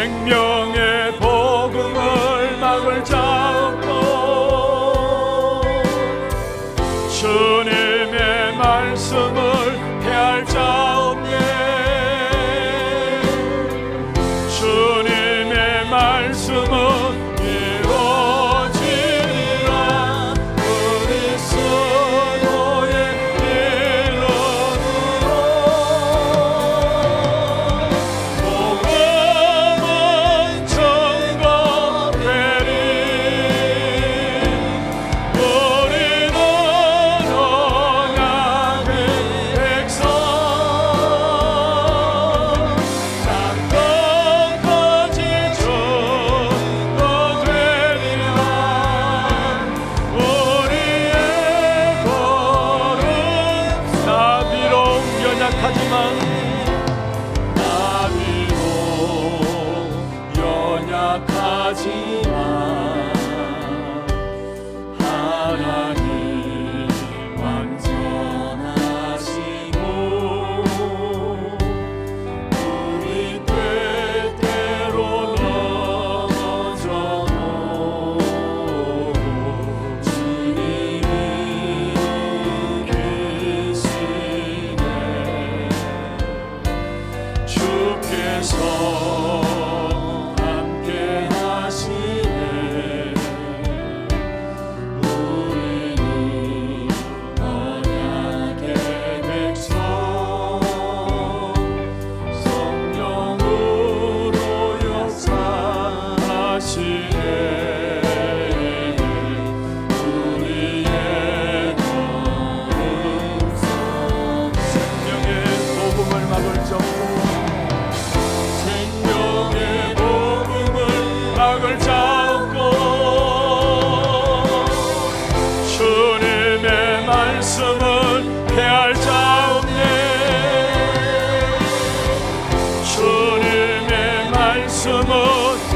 생명의 복음을 막을 자 없고 주님의 말씀을 피할 자 없네. 주님의 말씀은 이루어지리라. 그리스도의 이름으로 복음은 전거되리. 우리는 언약의 백성 장건까지 전거되리라. 우리의 걸음 나비로 연약하지만 하나님 완전하시고 우리 때때로 넘어져도 주님이 계시네. 주께서 함께 하시네. 우리는 언약의 백성 성령으로 역사하시네. 우리의 걸음 생명의 복음을 막을 자 없고 생명의 복음을 막을 자 없고 주님의 말씀은 피할 자 없네. 주님의 말씀은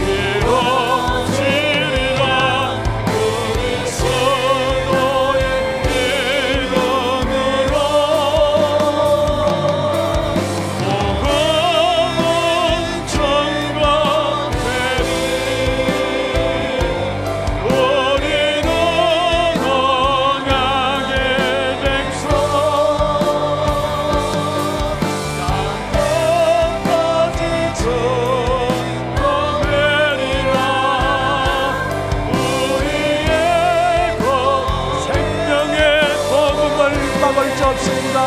이루어지리라. 그리스도의 이름으로 복음은 전거되리. 우리는 언약의 백성 장건까지 전거되리라. 우리의 생명의 복음을 막을 자 없습니다.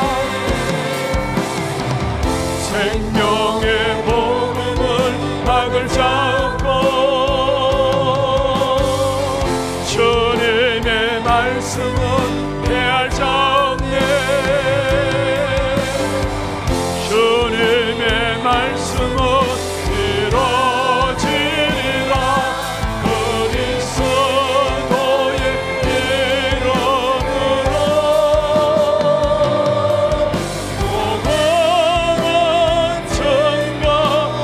생명의 복음을 막을 자 없고 주님의 말씀은 피할 자 없네. 주님의 말씀은 이루어지리라. 그리스도의 이름으로 복음은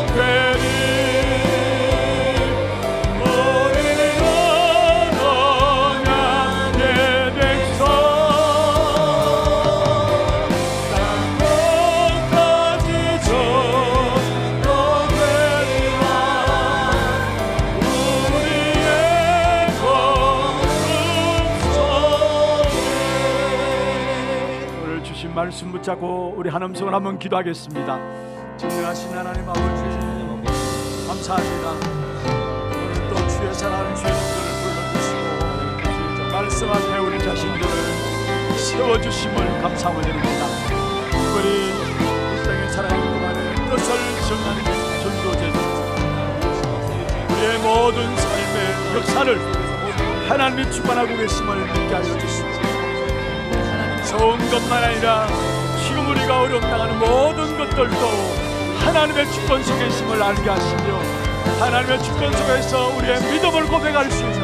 전거되리. 우리는 언약의 백성 땅끝까지 전거되리라. 우리의 걸음 속에 오늘 주신 말씀 붙잡고 우리 한 음성을 한번 기도하겠습니다. 진정하신 하나님 아버지 감사합니다. 오늘 또 주의 사랑하는 주님들을 불러주시고 말씀 앞에 우리 자신들을 세워주심을 감사하며 드립니다. 특별히 이 땅에 살아가는 동안에 뜻을 정하는 전도제도 우리의 모든 삶의 역사를 하나님이 주관하고 계심을 믿게 하여 주시옵소서. 좋은 것만 아니라 지금 우리가 어려움 당하는 모든 것들도 하나님의 주권 속에 있음을 알게 하시며 하나님의 주권 속에서 우리의 믿음을 고백할 수 있는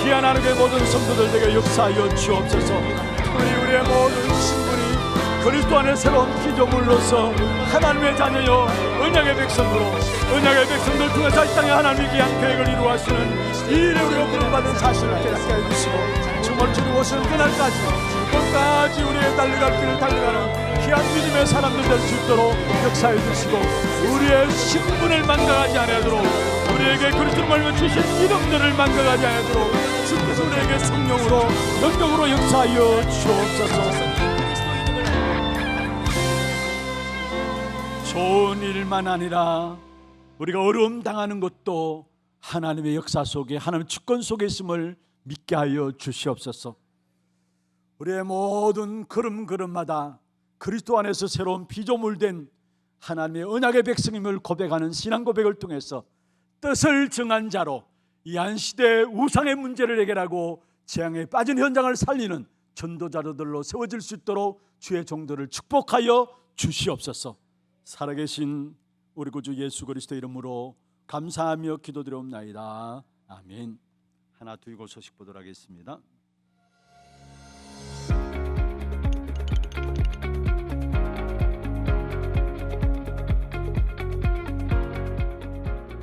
귀한 하나님의 모든 성도들에게 역사하여 주옵소서. 특별히 우리의 모든 신분이 그리스도 안에 새로운 피조물로서 하나님의 자녀요 언약의 백성으로 언약의 백성들 통해서 이 땅에 하나님의 귀한 계획을 이루어하시는 이 일에 우리가 부름받은 사실을 깨닫게 해주시고 정말 주님 오시는 그날까지 끝까지 우리의 달려갈 길을 달려가는 귀한 믿음의 사람들 될 수 있도록 역사해 주시고 우리의 신분을 망각하지 않도록 우리에게 그리스도를 말며 주신 이름들을 망각하지 않도록 주께서 우리에게 성령으로 능력으로 역사하여 주옵소서. 좋은 일만 아니라 우리가 어려움 당하는 것도 하나님의 역사 속에 하나님의 주권 속에 있음을 믿게 하여 주시옵소서. 우리의 모든 걸음걸음마다 그리스도 안에서 새로운 피조물된 하나님의 언약의 백성임을 고백하는 신앙 고백을 통해서 뜻을 정한 자로 이 한시대의 우상의 문제를 해결하고 재앙에 빠진 현장을 살리는 전도자들로 세워질 수 있도록 주의 종들을 축복하여 주시옵소서. 살아계신 우리 구주 예수 그리스도 이름으로 감사하며 기도드리옵나이다. 아멘. 하나 두고 소식 보도록 하겠습니다.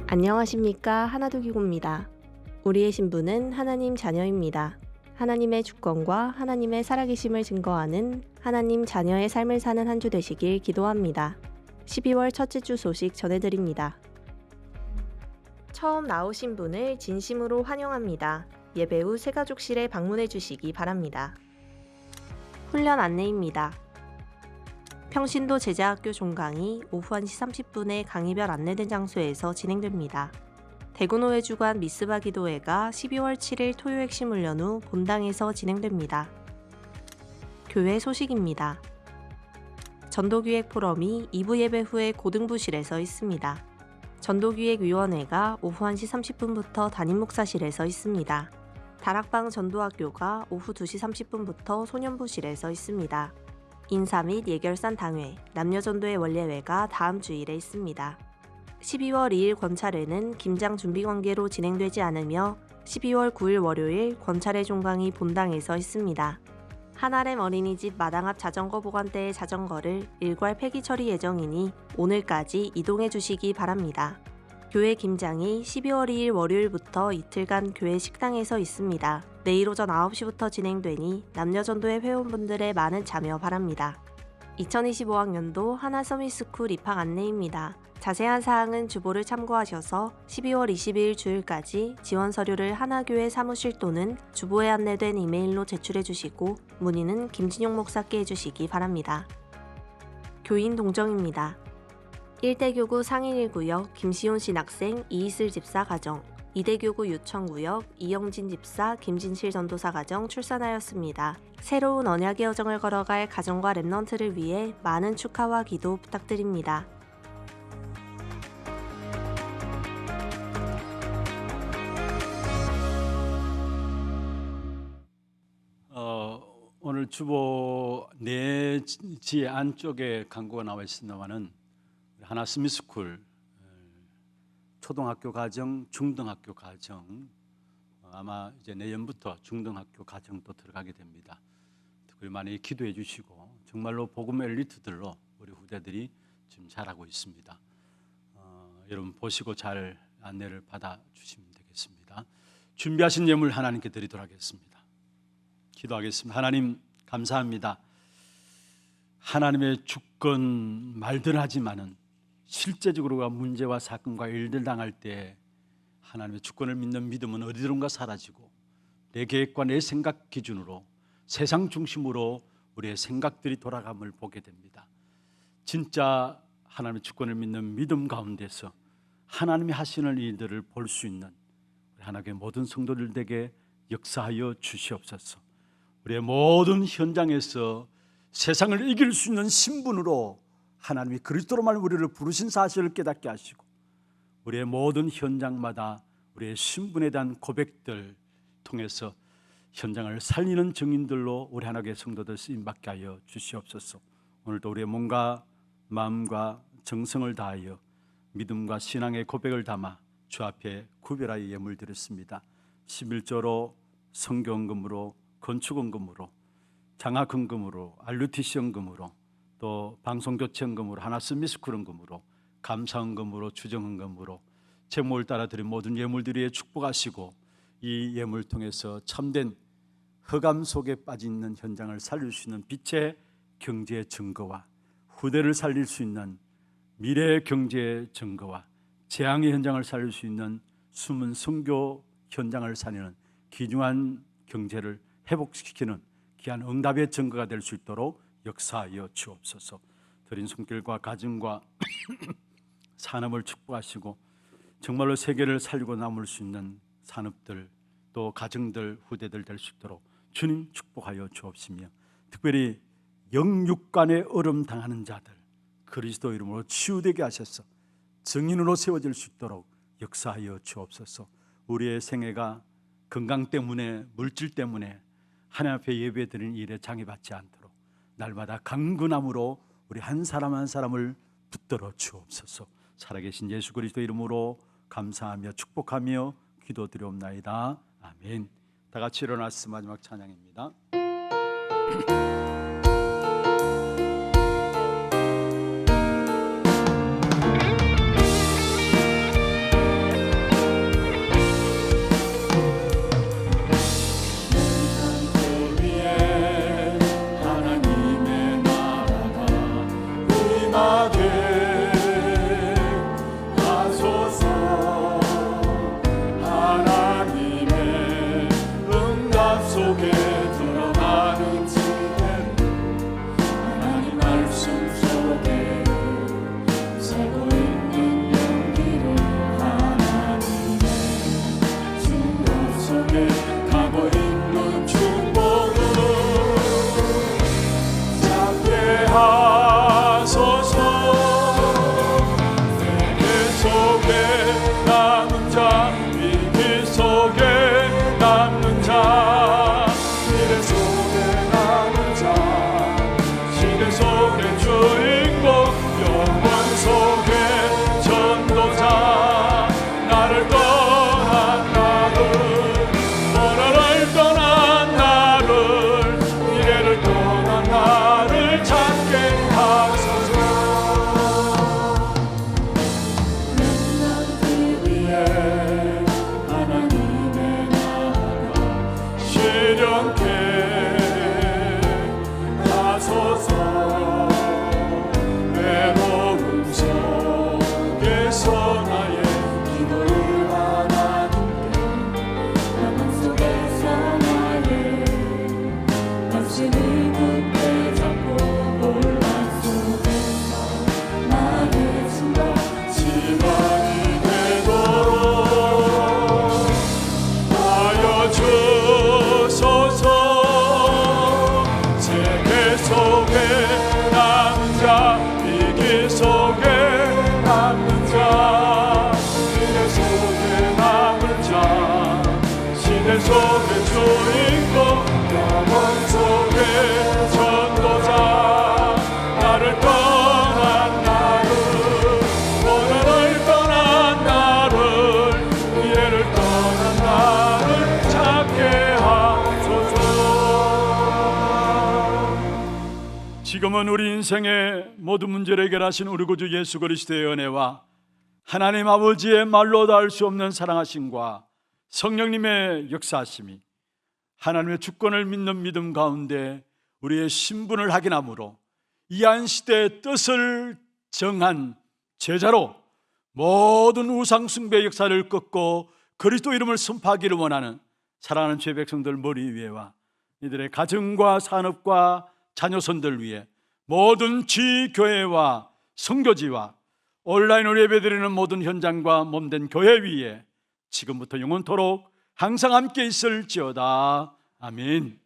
안녕하십니까. 하나두기고입니다. 우리의 신분은 하나님 자녀입니다. 하나님의 주권과 하나님의 살아계심을 증거하는 하나님 자녀의 삶을 사는 한 주 되시길 기도합니다. 12월 첫째 주 소식 전해드립니다. 처음 나오신 분을 진심으로 환영합니다. 예배 후 새가족실에 방문해 주시기 바랍니다. 훈련 안내입니다. 평신도 제자학교 종강이 오후 1시 30분에 강의별 안내된 장소에서 진행됩니다. 대구노회 주관 미스바 기도회가 12월 7일 토요 핵심 훈련 후 본당에서 진행됩니다. 교회 소식입니다. 전도기획 포럼이 2부 예배 후에 고등부실에서 있습니다. 전도기획위원회가 오후 1시 30분부터 담임목사실에서 있습니다. 다락방 전도학교가 오후 2시 30분부터 소년부실에서 있습니다. 인사 및 예결산 당회, 남녀전도의 원례회가 다음 주일에 있습니다. 12월 2일 권찰회는 김장 준비관계로 진행되지 않으며 12월 9일 월요일 권찰회 종강이 본당에서 있습니다. 하나렘 어린이집 마당 앞 자전거 보관대의 자전거를 일괄 폐기 처리 예정이니 오늘까지 이동해 주시기 바랍니다. 교회 김장이 12월 2일 월요일부터 이틀간 교회 식당에서 있습니다. 내일 오전 9시부터 진행되니 남녀전도회 회원분들의 많은 참여 바랍니다. 2025학년도 하나서밋스쿨 입학 안내입니다. 자세한 사항은 주보를 참고하셔서 12월 22일 주일까지 지원 서류를 하나교회 사무실 또는 주보에 안내된 이메일로 제출해 주시고 문의는 김진용 목사께 해주시기 바랍니다. 교인 동정입니다. 1대교구 상인 1구역 김시온 신학생 이이슬 집사 가정, 2대교구 유청구역 이영진 집사 김진실 전도사 가정 출산하였습니다. 새로운 언약의 여정을 걸어갈 가정과 랩넌트를 위해 많은 축하와 기도 부탁드립니다. 오늘 주보 내지 안쪽에 광고가 나와 있습니다만은 하나 스미스쿨 초등학교 과정, 중등학교 과정 아마 이제 내년부터 중등학교 과정도 들어가게 됩니다. 특별히 많이 기도해 주시고 정말로 복음 엘리트들로 우리 후대들이 지금 잘하고 있습니다. 여러분 보시고 잘 안내를 받아 주시면 되겠습니다. 준비하신 예물 하나님께 드리도록 하겠습니다. 기도하겠습니다. 하나님 감사합니다. 하나님의 주권 말들 하지만은 실제적으로가 문제와 사건과 일들 당할 때 하나님의 주권을 믿는 믿음은 어디론가 사라지고 내 계획과 내 생각 기준으로 세상 중심으로 우리의 생각들이 돌아감을 보게 됩니다. 진짜 하나님의 주권을 믿는 믿음 가운데서 하나님이 하시는 일들을 볼 수 있는 우리 하나님의 모든 성도들에게 역사하여 주시옵소서. 우리의 모든 현장에서 세상을 이길 수 있는 신분으로 하나님이 그리스도로 말 우리를 부르신 사실을 깨닫게 하시고 우리의 모든 현장마다 우리의 신분에 대한 고백들 통해서 현장을 살리는 증인들로 우리 하나님의 성도들 쓰임받게 하여 주시옵소서. 오늘도 우리의 몸과 마음과 정성을 다하여 믿음과 신앙의 고백을 담아 주 앞에 구별하여 예물 드렸습니다. 11조로 성교헌금으로 건축헌금으로 장학헌금으로 RUTC헌금으로 또 방송교체헌금으로 하나스미스쿨헌금으로 감사헌금으로 주정헌금으로 제목을 따라 드린 모든 예물들이 축복하시고 이 예물 통해서 참된 흑암 속에 빠져 있는 현장을 살릴 수 있는 빛의 경제의 증거와 후대를 살릴 수 있는 미래의 경제의 증거와 재앙의 현장을 살릴 수 있는 숨은 선교 현장을 살리는 귀중한 경제를 회복시키는 귀한 응답의 증거가 될 수 있도록 역사하여 주옵소서. 드린 손길과 가정과 산업을 축복하시고 정말로 세계를 살리고 남을 수 있는 산업들 또 가정들 후대들 될 수 있도록 주님 축복하여 주옵시며 특별히 영육간의 얼음 당하는 자들 그리스도 이름으로 치유되게 하셔서 증인으로 세워질 수 있도록 역사하여 주옵소서. 우리의 생애가 건강 때문에 물질 때문에 하나님 앞에 예배드리는 일에 장애받지 않도록 날마다 강건함으로 우리 한 사람 한 사람을 붙들어 주옵소서. 살아계신 예수 그리스도 이름으로 감사하며 축복하며 기도드리옵나이다. 아멘. 다 같이 일어나서 마지막 찬양입니다. 지금은 우리 인생의 모든 문제를 해결하신 우리 구주 예수 그리스도의 은혜와 하나님 아버지의 말로 닿을 수 없는 사랑하심과 성령님의 역사하심이 하나님의 주권을 믿는 믿음 가운데 우리의 신분을 확인함으로 이 한 시대의 뜻을 정한 제자로 모든 우상 숭배 역사를 꺾고 그리스도 이름을 선포하기를 원하는 사랑하는 죄 백성들 머리 위에와 이들의 가정과 산업과 자녀손들 위해 모든 지교회와 선교지와 온라인으로 예배드리는 모든 현장과 몸된 교회 위에 지금부터 영원토록 항상 함께 있을지어다. 아멘.